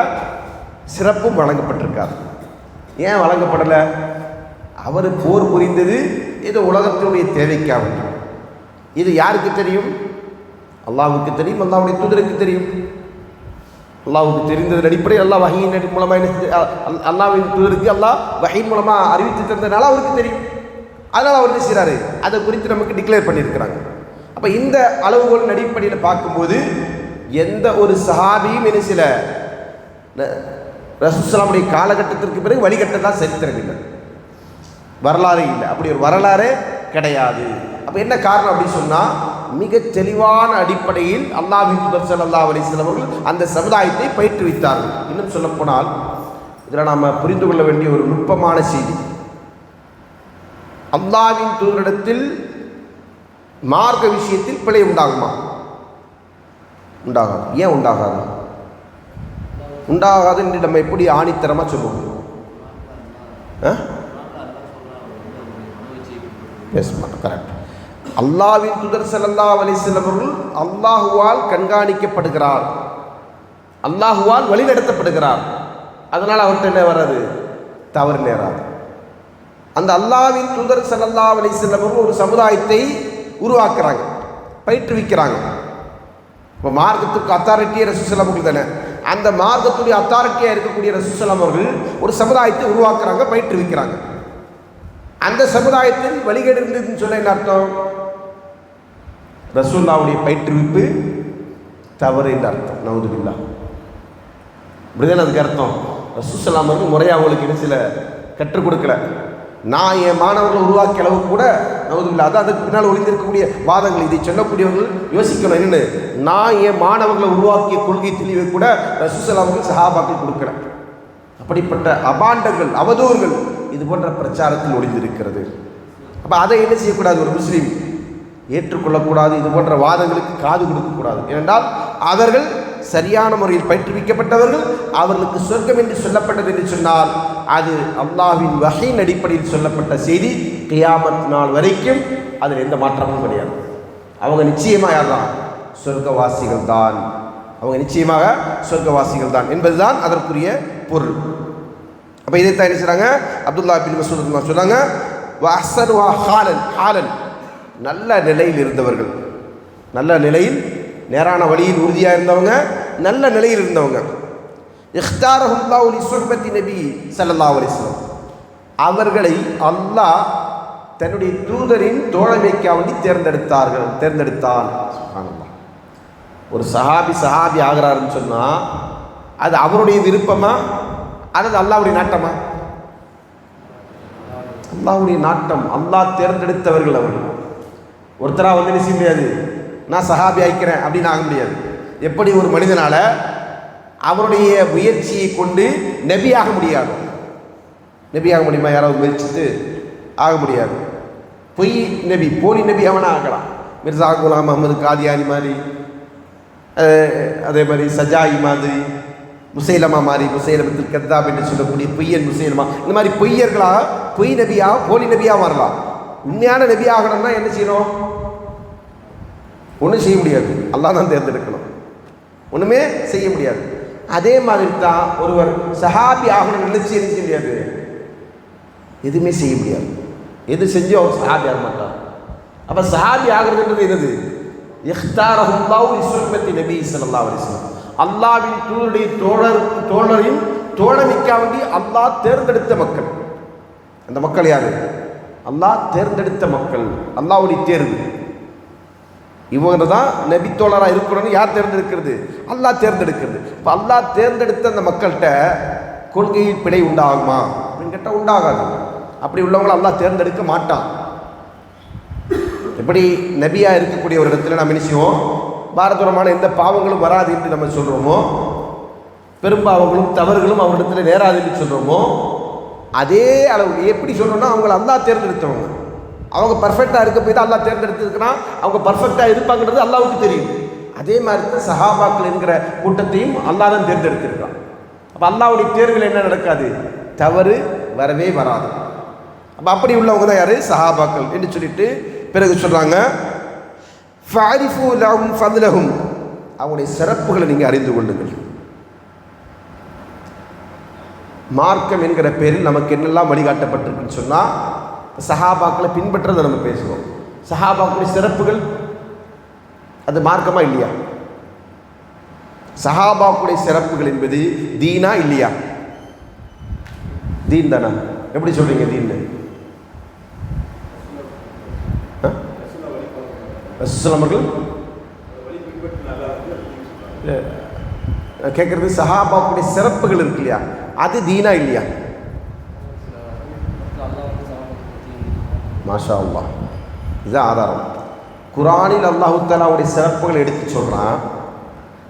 சிறப்பும் வழங்கப்பட்டிருக்காது. ஏன் வழங்கப்படலை? அவர் போர் புரிந்தது இது உலகத்தினுடைய தேவைக்காக. இது யாருக்கு தெரியும்? அல்லாஹ்வுக்கு தெரியும், அல்லாஹ்வுடைய தூதருக்கு தெரியும். அல்லாஹ்வுக்கு தெரிந்ததன் அடிப்படையில் அல்லாஹ் வஹீயின் மூலமாக அல்லாஹ்வின் தூதருக்கு அல்லாஹ் வஹீயின் மூலமாக அறிவித்து தந்ததுனால அவருக்கு தெரியும். அதனால் அவர் என்ன செய்கிறாரு, அதை குறித்து நமக்கு டிக்ளேர் பண்ணியிருக்கிறாங்க. அப்போ இந்த அளவுகோலின் அடிப்படையில் பார்க்கும்போது எந்த ஒரு சஹாபியும் என்ன சில ரசூலுல்லாஹி ஸல்லல்லாஹு அலைஹி காலகட்டத்திற்கு பிறகு வழிகட்டதான் சரித்திரம் இல்லை, வரலாறு இல்லை. அப்படி ஒரு வரலாறே கிடையாது. அப்போ என்ன காரணம் அப்படின்னு சொன்னால், மிக தெளிவான அடிப்படையில் அல்லாஹ்வின் தூதர் ஸல்லல்லாஹு அலைஹி வஸல்லம் அவர்கள் அந்த சமுதாயத்தை பயிற்றுவித்தார்கள். இன்னும் சொல்லப்போனால் இதில் நாம் புரிந்து கொள்ள வேண்டிய ஒரு நுட்பமான செய்தி, அல்லாஹ்வின் தூதரிடத்தில் மார்க்க விஷயத்தில் பிழை உண்டாகுமா? உண்டாகாது. ஏன் உண்டாகாது? உண்டாகாது என்று நம்ம எப்படி ஆணித்தரமாக சொல்லுவோம்? கரெக்ட். அல்லாஹ்வின் தூதர் ஸல்லல்லாஹு அலைஹி வஸல்லம் அவர்கள் அல்லாஹுவால் கண்காணிக்கப்படுகிறார், அல்லாஹுவால் வழிநடத்தப்படுகிறார். அதனால் அவர்கிட்ட என்ன வராது, தவறு நேராது. அந்த அல்லாஹ்வின் தூதர் ஸல்லல்லாஹு அலைஹி வஸல்லம் அவர்கள் ஒரு சமுதாயத்தை உருவாக்குறாங்க, பயிற்றுவிக்கிறாங்க. இப்போ மார்க்கத்துக்கு அத்தாரிட்டியே ரசூலுல்லாஹி ஸல்லல்லாஹு அலைஹி வஸல்லம் தானே. அந்த மார்க்கத்துடைய அத்தாரிட்டியாக இருக்கக்கூடிய ரசூலுல்லாஹி ஸல்லல்லாஹு அலைஹி வஸல்லம் அவர்கள் ஒரு சமுதாயத்தை உருவாக்குறாங்க, பயிற்றுவிக்கிறாங்க. அந்த சமுதாயத்தில் வழிகேடு இருந்ததுன்னு சொல்ல என்ன அர்த்தம்? ரசூலுல்லாஹ்வுடைய பயிற்றுவிப்பு தவறு என்று அர்த்தம். நவுதுபில்லாஹ். இப்படிதான் அதுக்கு அர்த்தம். ரசூலுல்லாஹி ஸல்லல்லாஹு அலைஹி வஸல்லம் முறையாக அவங்களுக்கு என்ன சில கற்றுக் கொடுக்கல. நான் என் மாணவர்களை உருவாக்கிய அளவுக்கு கூட நவுதுபில்லாஹ். அதான் அதுக்கு பின்னால் ஒளிந்திருக்கக்கூடிய வாதங்கள். இதை சொல்லக்கூடியவர்கள் யோசிக்கணும். என்னென்னு, நான் என் மாணவர்களை உருவாக்கிய கொள்கை தெளிவை கூட ரசூலுல்லாஹி ஸல்லல்லாஹு அலைஹி வஸல்லம் சஹாபாக்கள் கொடுக்கல. அப்படிப்பட்ட அபாண்டங்கள், அவதூறுகள் இது போன்ற பிரச்சாரத்தில் ஒளிந்திருக்கிறது. அப்போ அதை என்ன செய்யக்கூடாது, ஒரு முஸ்லீம் ஏற்றுக்கொள்ளக்கூடாது. இது போன்ற வாதங்களுக்கு காது கொடுக்கக்கூடாது. ஏனென்றால் அவர்கள் சரியான முறையில் பயிற்றுவிக்கப்பட்டவர்கள். அவர்களுக்கு சொர்க்கம் என்று சொல்லப்பட்டது என்று சொன்னால் அது அல்லாஹ்வின் வஹீயின் அடிப்படையில் சொல்லப்பட்ட செய்தி. கியாமத் நாள் வரைக்கும் அதில் எந்த மாற்றமும் கிடையாது. அவங்க நிச்சயமாக யார் தான்? சொர்க்கவாசிகள் தான். அவங்க நிச்சயமாக சொர்க்கவாசிகள் தான் என்பதுதான் அதற்குரிய பொருள். அப்போ இதைத்தான் என்ன செய்கிறாங்க, அப்துல்லா பின் மஸ்ஊத் சொன்னாங்க, வஹ்ஸனுஹா ஹாலன், நல்ல நிலையில் இருந்தவர்கள், நல்ல நிலையில் நேரான வழியில் உறுதியாக இருந்தவங்க, நல்ல நிலையில் இருந்தவங்க. இஹ்தாரஹுல்லாஹு லி சுஹ்பத்தி நபி ஸல்லல்லாஹு அலைஹி வஸல்லம், அவர்களை அல்லாஹ் தன்னுடைய தூதரின் தோழமைக்காக வேண்டி தேர்ந்தெடுத்தான். சுப்ஹானல்லாஹ். ஒரு சஹாபி ஆகிறாருன்னு சொன்னால் அது அவருடைய விருப்பமா அல்லது அல்லாஹ்வுடைய நாட்டமா? அல்லாஹ்வுடைய நாட்டம், அல்லாஹ் தேர்ந்தெடுத்தவர்கள் அவர்கள். ஒருத்தராக வந்து என்ன செய்ய முடியாது, நான் சஹாபி ஆயிக்கிறேன் அப்படின்னு ஆக முடியாது. எப்படி ஒரு மனிதனால அவருடைய முயற்சியை கொண்டு நபி ஆக முடியாது? நபி ஆக முடியுமா? யாராவது முயற்சித்து ஆக முடியாது. பொய் நபி, போலி நபி அவனா ஆகலாம். மிர்சா குலாம் அஹமது காதியானி மாதிரி, அதே மாதிரி சஜாயி மாதிரி, முசைலமா மாதிரி, முசைலமத்தில் கத்தாப் என்று சொல்லக்கூடிய பொய்யன் முசைலமா, இந்த மாதிரி பொய்யர்களாக பொய் நபியாக போலி நபியாக வரலாம். உண்மையான நபி ஆகணும்னா என்ன செய்யணும்? ஒன்றும் செய்ய முடியாது, அல்லாஹ் தான் தேர்ந்தெடுக்கணும். ஒன்றுமே செய்ய முடியாது. அதே மாதிரி தான் ஒருவர் சஹாபி ஆகணும்னு நினைச்சு என்ன செய்ய முடியாது, எதுவுமே செய்ய முடியாது. எது செஞ்சோ அவர் சஹாபி ஆக மாட்டார். அப்போ சஹாபி ஆகிறதுன்றது என்னது? இஹ்தாரஹுல்லாஹு லிசுஹ்பத்தி நபி ஸல்லல்லாஹு அலைஹி வஸல்லம், அல்லாஹ்வின் தூதருடைய தோழரின் தோழமைக்காக வேண்டி அல்லாஹ் தேர்ந்தெடுத்த மக்கள். அந்த மக்கள் யாரு? அல்லாஹ் தேர்ந்தெடுத்த மக்கள், அல்லாஹ்வுடைய தேர்வு. இவங்க தான் நபி தோழராக இருக்கணும்னு யார் தேர்ந்தெடுக்கிறது? அல்லாஹ் தேர்ந்தெடுக்கிறது. இப்போ அல்லாஹ் தேர்ந்தெடுத்த அந்த மக்கள்கிட்ட கொள்கையில் பிழை உண்டாகுமா அப்படின்னு கேட்டால் உண்டாகாது. அப்படி உள்ளவங்களை அல்லாஹ் தேர்ந்தெடுக்க மாட்டான். எப்படி நபியாக இருக்கக்கூடிய ஒரு இடத்துல நம்ம என்ன செய்வோம், பாரதூரமான எந்த பாவங்களும் வராது என்று நம்ம சொல்கிறோமோ, பெரும்பாவங்களும் தவறுகளும் அவரிடத்துல நேராது என்று சொல்கிறோமோ, அதே அளவு எப்படி சொல்கிறோம்னா அவங்களை அல்லாஹ் தேர்ந்தெடுத்தவங்க. அவங்க பர்ஃபெக்டாக இருக்க போய் தான் அல்லாஹ் தேர்ந்தெடுத்துருக்கிறான். அவங்க பர்ஃபெக்டாக இருப்பாங்கிறது அல்லாஹ்வுக்கு தெரியும். அதே மாதிரி தான் சஹாபாக்கள் என்கிற கூட்டத்தையும் அல்லாஹ் தான் தேர்ந்தெடுத்திருக்கான். அப்போ அல்லாஹ்வுடைய தேர்வில் என்ன நடக்காது? தவறு வரவே வராது. அப்போ அப்படி உள்ளவங்க தான் யார்? சஹாபாக்கள் என்று சொல்லிட்டு பிறகு சொல்கிறாங்க, ஃபஅரிஃபு லஹும் ஃபத்லஹும், அவங்களுடைய சிறப்புகளை நீங்கள் அறிந்து கொள்ளுங்கள். மார்க்கம் என்கிற பேரில் நமக்கு என்னெல்லாம் வழிகாட்டப்பட்டிருக்குன்னு சொன்னால், சஹாபாக்களை பின்பற்றதை நம்ம பேசுவோம். சஹாபாக்களுடைய சிறப்புகள் அது மார்க்கமா இல்லையா? சஹாபாக்களுடைய சிறப்புகள் என்பது தீனா இல்லையா? தீன் தானா? எப்படி சொல்றீங்க தீன்? ரசூலுல்லாஹ் கேட்கறது சஹாபாக்களுடைய சிறப்புகள் இருக்கு இல்லையா, அது தீனா இல்லையா? மாஷா அல்லாஹ், இதுதான் ஆதாரம். குரானில் அல்லாஹு தஆலாவுடைய சிறப்புகளை எடுத்து சொல்கிறான்.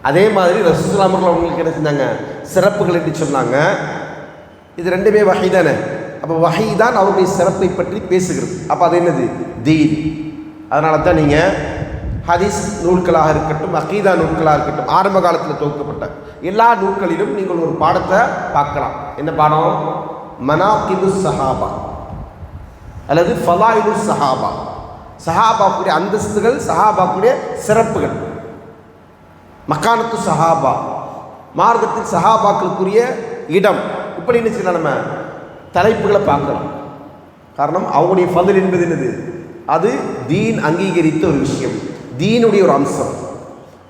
அதே மாதிரி ரசூலுல்லாஹ் அவர்கள் அவங்களுக்கு என்ன செஞ்சாங்க? சிறப்புகள் எடுத்து சொன்னாங்க. இது ரெண்டுமே வஹி தானே. அப்போ வஹி தான் அவருடைய சிறப்பை பற்றி பேசுகிறது. அப்போ அது என்னது? தீன். அதனால தான் நீங்கள் ஹதீஸ் நூல்களாக இருக்கட்டும், அகீதா நூல்களாக இருக்கட்டும், ஆரம்ப காலத்தில் தொகுக்கப்பட்ட எல்லா நூல்களிலும் நீங்கள் ஒரு பாடத்தை பார்க்கலாம். என்ன பாடம்? மனாகிபு சஹாபா அல்லது ஃபலாயிலு சஹாபா, சஹாபாக்குடைய அந்தஸ்துகள், சஹாபாக்குடைய சிறப்புகள். மக்கானத்து சஹாபா, மார்க்கத்தில் சஹாபாக்களுக்குரிய இடம், இப்படி என்ன நம்ம தலைப்புகளை பார்க்கலாம். காரணம் அவங்களுடைய ஃபضல் என்பது என்னது? அது தீன் அங்கீகரித்த ஒரு விஷயம், தீனுடைய ஒரு அம்சம்.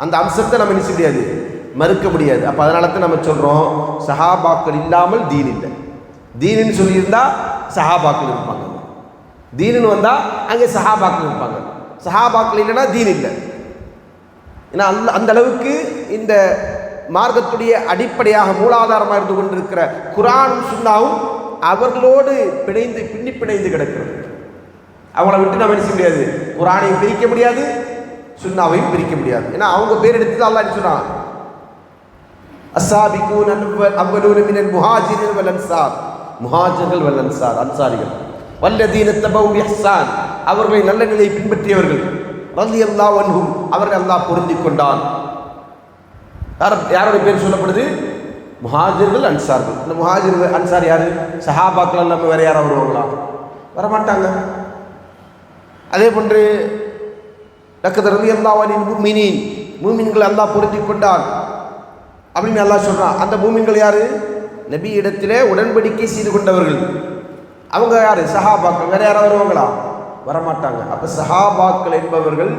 அந்த அம்சத்தை நம்ம என்ன செய்ய முடியாது, மறுக்க முடியாது. அப்போ அதனால தான் நம்ம சொல்கிறோம், சஹாபாக்கள் இல்லாமல் தீன் இல்லை. தீனுன்னு சொல்லியிருந்தா சஹாபாக்கள் இருப்பாங்க, தீனுன்னு வந்தால் அங்கே சஹாபாக்கள் இருப்பாங்க. சஹாபாக்கள் இல்லைன்னா தீன் இல்லை. ஏன்னா அந்த அளவுக்கு இந்த மார்க்கத்துடைய அடிப்படையாக மூலாதாரமாக இருந்து கொண்டிருக்கிற குர்ஆனும் சுன்னாவும் அவர்களோடு பின்னி பிணைந்து கிடக்கிறது. அவங்கள விட்டு நம்ம என்ன செய்ய முடியாது, குர்ஆனையும் பிரிக்க முடியாது, சுன்னாவையும் பிரிக்க முடியாது. ஏன்னா அவங்க பேர் எடுத்து அல்லாஹ் என்ன சொன்னான்? அஸ்ஸாபிகூன அவ்வலூன மினல் முஹாஜிரின் வல் அன்சார், முஹாஜிர்கள் வல் அன்சார், அன்சாரிகள், வல்லதீன தபவு பிஹ்சான், அவர்களை நல்ல நிலையை பின்பற்றியவர்கள், ரலியல்லாஹு அன்ஹும், அவர்கள் அல்லாஹ் பொருந்திக் கொண்டான். யாருடைய பேர் சொல்லப்படுது? முஹாஜிர்கள் அன்சார்கள். இந்த முஹாஜிர்கள் அன்சார் யாரு? சஹாபாக்கள் எல்லாமே வேற யாராவது வருவாங்களா? வரமாட்டாங்க. அதே போன்று லக்கத் ரலியல்லாஹு அனில் முஃமினீன், மூமின்களை அல்லாஹ் பொருந்திக் கொண்டான் அப்படின்னு அல்லாஹ் சொல்றான். அந்த மூமின்கள் யாரு? நபி இடத்திலே உடன்படிக்கை செய்து கொண்டவர்கள். அவங்க யாரு? சஹாபாக்கள். வேற யாராவது வருவாங்களா? வரமாட்டாங்க. அப்ப சஹாபாக்கள் என்பவர்கள்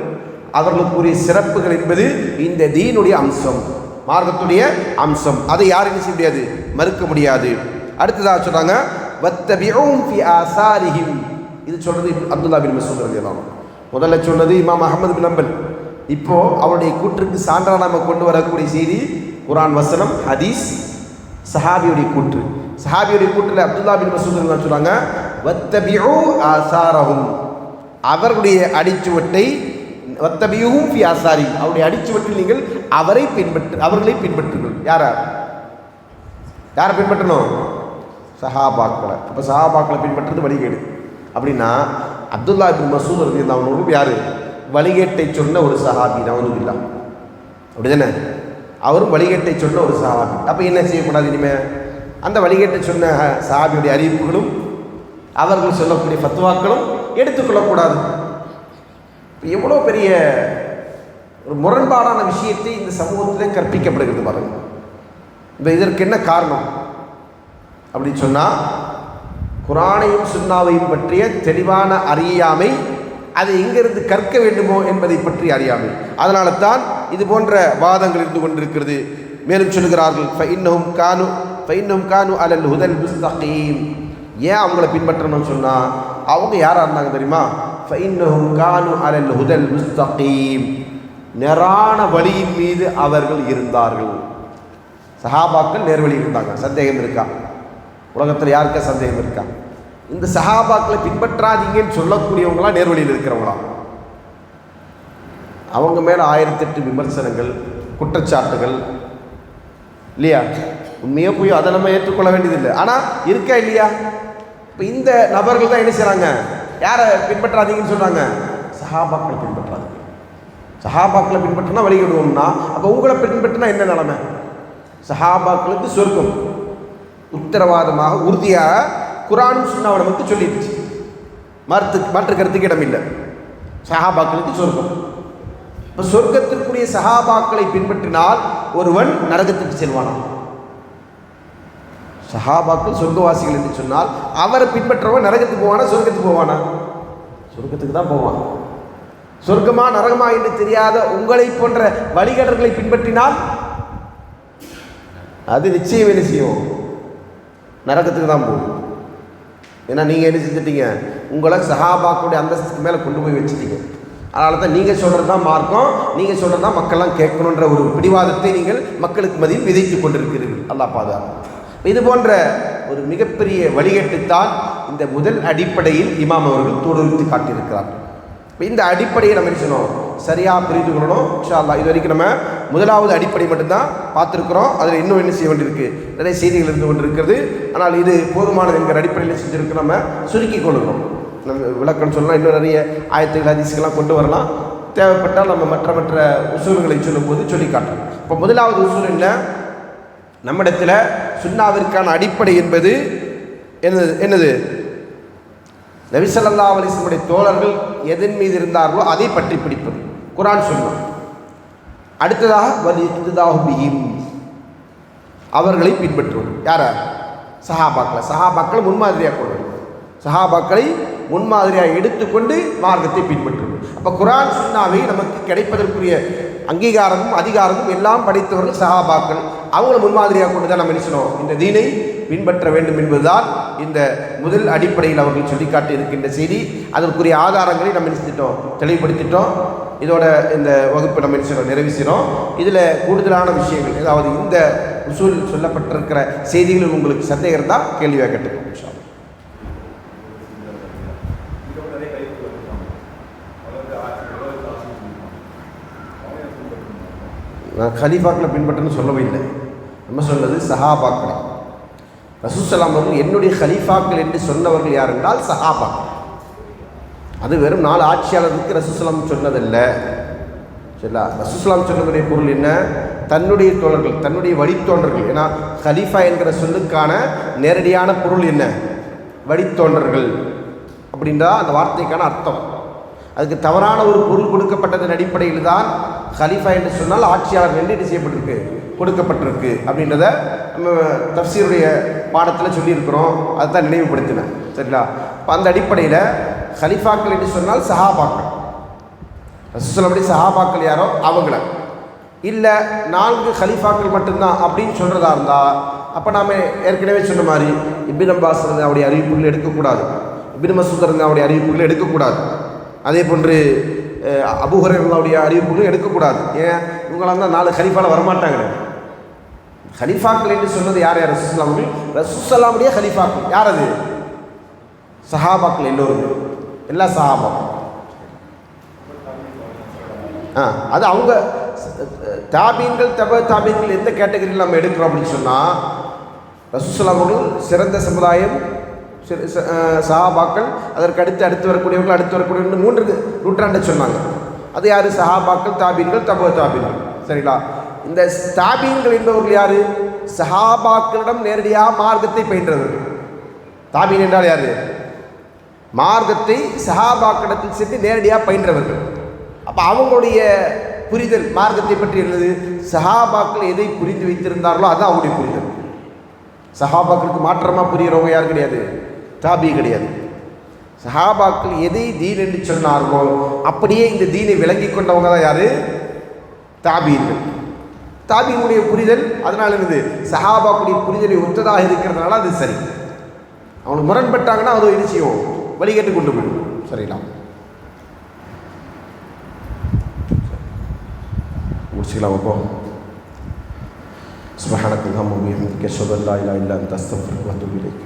அவர்களுக்குரிய சிறப்புகள் என்பது இந்த தீனுடைய அம்சம், மார்க்கத்துடைய அம்சம். அதை யாரும் செய்ய முடியாது, மறுக்க முடியாது. அடுத்ததாக சொல்றாங்க, வத்தபிஊம் ஃபி ஆசாரிஹிம். இது சொல்றது அப்துல்லாஹ் பின் மஸ்ஊத் ரலியல்லாஹு அன்ஹு. முதல்ல சொன்னது இமாம் அஹ்மத் பின் ஹம்பல். இப்போ அவருடைய கூற்றுக்கு சான்றா நாம கொண்டு வரக்கூடிய செய்தி குர்ஆன் வசனம், ஹதீஸ், சஹாபியுடைய கூற்று. சஹாபியுடைய கூற்றில் அப்துல்லாஹ் பின் மஸ்ஊத் சொல்றாங்க, வத்தபிஉ ஆசாரஹும், அவர்களுடைய அடிச்சுவட்டை, வத்தபிஉஹும் ஃபி ஆசாரி, அவருடைய அடிச்சுவட்டில் நீங்கள் அவர்களை பின்பற்றுங்கள். யாரை பின்பற்றணும்? சஹாபாக்களை. அப்போ சஹாபாக்களை பின்பற்றுறது வழிகேடு அப்படின்னா அப்துல்லா இப்னு மஸ்ஊத் ரலியல்லாஹு அன்ஹு யார்? வழிகேட்டை சொன்ன ஒரு சஹாபி. நவுதுபில்லா, அப்படி தானே? அவரும் வழிகேட்டை சொன்ன ஒரு சஹாபி. அப்போ என்ன செய்யக்கூடாது? இனிமேல் அந்த வழிகேட்டை சொன்ன சஹாபியுடைய அறிவிப்புகளும் அவர்கள் சொல்லக்கூடிய ஃபத்வாக்களும் எடுத்துக்கொள்ளக்கூடாது. எவ்வளோ பெரிய ஒரு முரண்பாடான விஷயத்தை இந்த சமூகத்தில் கற்பிக்கப்படுகிறது பாருங்க. இப்போ இதற்கு என்ன காரணம் அப்படின்னு சொன்னால், குர்ஆனையும் சுன்னாவையும் பற்றிய தெளிவான அறியாமை, அதை எங்கிருந்து கற்க வேண்டுமோ என்பதை பற்றி அறியாமை. அதனால தான் இது போன்ற வாதங்கள் இருந்து கொண்டிருக்கிறது. மேலும் சொல்கிறார்கள், ஃபஇன்னஹும் கானு அலல் ஹுதல் முஸ்தகீம். ஏன் அவங்கள பின்பற்றணும்னு சொன்னால், அவங்க யாராக இருந்தாங்க தெரியுமா? ஃபஇன்னஹும் கானு அலல் ஹுதல் முஸ்தகீம், நேரான வழியின் மீது அவர்கள் இருந்தார்கள். சஹாபாக்கள் நேர்வழி இருந்தாங்க. சந்தேகம் இருக்கா? உலகத்தில் யாருக்கா சந்தேகம் இருக்கா? இந்த சஹாபாக்களை பின்பற்றாதீங்கன்னு சொல்லக்கூடியவங்களாம் நேர்வழியில் இருக்கிறவங்களா? அவங்க மேலே 1008 விமர்சனங்கள், குற்றச்சாட்டுகள் இல்லையா? உண்மையே போய் அதை நம்ம ஏற்றுக்கொள்ள வேண்டியதில்லை. ஆனால் இருக்கா இல்லையா? இப்போ இந்த நபர்கள் தான் என்ன செய்கிறாங்க? யாரை பின்பற்றாதீங்கன்னு சொல்கிறாங்க? சஹாபாக்களை பின்பற்றாதீங்க. சஹாபாக்களை பின்பற்றினா வழிகிடுவோம்னா, அப்போ உங்களை பின்பற்றினா என்ன நிலைமை? சஹாபாக்களுக்கு சொர்க்கம் உத்தரவாதமாக உறுதியாக குர்ஆனும் சுன்னாவும் நமக்கு சொல்லிடுச்சு. மாற்று கருத்துக்கு இடமில்லை. சஹாபாக்களுக்கு சொர்க்கம். இப்போ சொர்க்கத்திற்குரிய சஹாபாக்களை பின்பற்றினால் ஒருவன் நரகத்துக்கு செல்வானா? சஹாபாக்கள் சொர்க்கவாசிகள் என்று சொன்னால் அவரை பின்பற்றவன் நரகத்துக்கு போவானா சொர்க்கத்துக்கு போவானா? சொர்க்கத்துக்கு தான் போவான். சொர்க்கமா நரகமா என்று தெரியாத உங்களை போன்ற வழிகடர்களை பின்பற்றினால் அது நிச்சயம் என்ன செய்யும்? நரகத்துக்கு தான் போகும். ஏன்னா நீங்கள் என்ன செஞ்சிட்டீங்க? உங்களை சஹாபாக்களுடைய அந்தஸ்துக்கு மேலே கொண்டு போய் வச்சுட்டீங்க. அதனால தான் நீங்கள் சொல்கிறது தான் மார்க்கம், நீங்கள் சொல்கிறது தான் மக்கள்லாம் கேட்கணுன்ற ஒரு பிடிவாதத்தை நீங்கள் மக்களுக்கு மத்தியில் விதைத்து கொண்டிருக்கிறீர்கள். அல்லாஹ் பாதுகாப்பு. இது போன்ற ஒரு மிகப்பெரிய வழிகேட்டைத்தான் இந்த முதல் அடிப்படையில் இமாம் அவர்கள் தோலுரித்து காட்டியிருக்கிறார். இப்போ இந்த அடிப்படையை நம்ம என்ன செய்யணும்? சரியாக புரிந்து கொள்ளணும். இன்ஷா அல்லாஹ் இது வரைக்கும் நம்ம முதலாவது அடிப்படை மட்டும்தான் பார்த்துருக்குறோம். அதில் இன்னும் என்ன செய்ய வேண்டியிருக்கு? நிறைய செய்திகள் இருந்து கொண்டு இருக்கிறது. ஆனால் இது போதுமானது என்கிற அடிப்படையில் செஞ்சுருக்கு. நம்ம சுருக்கி கொள்ளுகிறோம். நம்ம விளக்கம் சொல்லலாம், இன்னும் நிறைய ஆயத்துகள் ஹதீஸ்கள்லாம் கொண்டு வரலாம். தேவைப்பட்டால் நம்ம மற்ற உசூல்களை சொல்லும்போது சொல்லி காட்டுறோம். இப்போ முதலாவது உசூல் என்ன? நம்மிடத்தில் சுன்னாவிற்கான அடிப்படை என்பது என்னது? நபி ஸல்லல்லாஹு அலைஹி வஸல்லம் தோழர்கள் எதன் மீது இருந்தார்களோ அதை பற்றி பிடிப்பது, குர்ஆன் சுன்னா. அடுத்ததாக வலியுக்தாஹு பிஹிம், அவர்களை பின்பற்றுவது. யார? சஹாபாக்களை முன்மாதிரியாக கொள்வது. சஹாபாக்களை முன்மாதிரியாக எடுத்துக்கொண்டு மார்க்கத்தை பின்பற்றுவது. அப்போ குர்ஆன் சுன்னாவை நமக்கு கிடைப்பதற்குரிய அங்கீகாரமும் அதிகாரமும் எல்லாம் படைத்தவர்கள் சஹாபாக்கள். அவங்கள முன்மாதிரியாக கொண்டு தான் நம்ம நினைச்சணும் இந்த தீனை பின்பற்ற வேண்டும் என்பதுதான் இந்த முதல் அடிப்படையில் அவர்கள் சொல்லிக்காட்டி இருக்கின்ற செய்தி. அதற்குரிய ஆதாரங்களை நம்ம நினைச்சிட்டோம், தெளிவுபடுத்திட்டோம். இதோட இந்த வகுப்பு நம்ம நினைச்சிடும் நிறைவு செய்கிறோம். இதில் கூடுதலான விஷயங்கள், அதாவது இந்த உசூல் சொல்லப்பட்டிருக்கிற செய்திகளில் உங்களுக்கு சந்தேகம் இருந்தால் கேள்வியாக கேட்டுக்கோங்க. நான் கலீஃபாக்களை பின்பற்றன்னு சொல்லவே இல்லை. நம்ம சொன்னது சஹாபாக்களை. ரசூல் ஸல்லல்லாஹு அலைஹி வஸல்லம் என்னுடைய கலீஃபாக்கள் என்று சொன்னவர்கள் யார் என்றால் சஹாபாக்கள். அது வெறும் 4 ஆட்சியாளர்களுக்கு ரசூல் ஸல்லல்லாஹு அலைஹி வஸல்லம் சொன்னதல்ல. சரிங்களா? ரசூல் ஸல்லல்லாஹு அலைஹி வஸல்லம் சொன்னதுடைய பொருள் என்ன? தன்னுடைய தோழர்கள், தன்னுடைய வழித்தோன்றர்கள். ஏன்னா கலீஃபா என்கிற சொல்லுக்கான நேரடியான பொருள் என்ன? வழித்தோன்றர்கள் அப்படின்றா அந்த வார்த்தைக்கான அர்த்தம். அதுக்கு தவறான ஒரு பொருள் கொடுக்கப்பட்டதன் அடிப்படையில் தான் கலீஃபா என்று சொன்னால் ஆட்சியாளர் என்று என்ன செய்யப்பட்டிருக்கு? கொடுக்கப்பட்டிருக்கு அப்படின்றத நம்ம தஃப்சீருடைய பாடத்தில் சொல்லியிருக்கிறோம். அதுதான் நினைவுபடுத்தினேன். சரிங்களா? இப்போ அந்த அடிப்படையில் கலீஃபாக்கள் என்று சொன்னால் சஹாபாக்கள். ரசூல் ஸல்லல்லாஹு அலைஹி வஸல்லம் சஹாபாக்கள் யாரோ அவங்கள இல்லை 4 கலீஃபாக்கள் மட்டும்தான் அப்படின்னு சொல்கிறதா இருந்தால், அப்போ நாம் ஏற்கனவே சொன்ன மாதிரி இப்னு அப்பாஸ் அவருடைய அறிவிப்புகள் எடுக்கக்கூடாது, இப்னு மஸ்ஊத் அவருடைய அறிவிப்புகளை எடுக்கக்கூடாது, அதே போன்று அபூ ஹுரைராவுடைய அறிவிப்புகளும் எடுக்கக்கூடாது. ஏன்? இவங்களாம் தான் 4 கலீஃபாவில் வரமாட்டாங்க. கலீஃபாக்கள் என்று சொன்னது யார்? ரசூல் ஸல்லல்லாஹு அலைஹி வஸல்லம். ரசூல் ஸல்லல்லாஹு அலைஹி வஸல்லம் கலீஃபாக்கள் யார்? அது சஹாபாக்கள் எல்லோருமே, எல்லா சஹாபாக்கள். அது அவங்க தாபீன்கள் தாபீன்கள் எந்த கேட்டகரியில் நம்ம எடுக்கிறோம் அப்படின்னு சொன்னால், ரசூலுல்லாஹ் அவர்கள் சிறந்த சமுதாயம், சஹாபாக்கள், அதற்கு அடுத்து வரக்கூடியவர்கள், அடுத்து வரக்கூடியவர்கள் 3 நூற்றாண்டை சொன்னாங்க. அது யார்? சஹாபாக்கள், தாபீன்கள், தாபீன்கள். சரிங்களா? இந்த தாபீன்கள் என்பவர்கள் யார்? சஹாபாக்களிடம் நேரடியாக மார்க்கத்தை பயின்றவர்கள். தாபீன் என்றால் யார்? மார்க்கத்தை சஹாபாக்களிடத்தில் சென்று நேரடியாக பயின்றவர்கள். அப்போ அவங்களுடைய புரிதல் மார்க்கத்தை பற்றி இருந்தது. சஹாபாக்கள் எதை புரிந்து வைத்திருந்தார்களோ அதுதான் அவங்களுடைய புரிதல். சஹாபாக்களுக்கு மாற்றமாக புரிகிறவங்க யார் கிடையாது? தாபி கிடையாது. சஹாபாக்கள் எதை தீன் என்று சொன்னார்களோ அப்படியே இந்த தீனை விளங்கி கொண்டவங்க தான் யார்? தாபீன்கள். தாபீனுடைய புரிதல் அதனால் இருந்தது சஹாபாக்களுடைய புரிதலை ஒத்ததாக இருக்கிறதுனால அது சரி. அவனுக்கு முரண்பட்டாங்கன்னா அதை என்ன செய்யும்? வழிகட்டு கொண்டு போயிடும். சரிங்களா? முடிச்சுக்கலாம். அப்போ சுப்ஹானக அல்லாஹும்ம வ பிஹம்திக அஷ்ஹது அன் லா இலாஹா இல்லா அன்த அஸ்தக்ஃபிருக வ அத்தூபு இலைக்.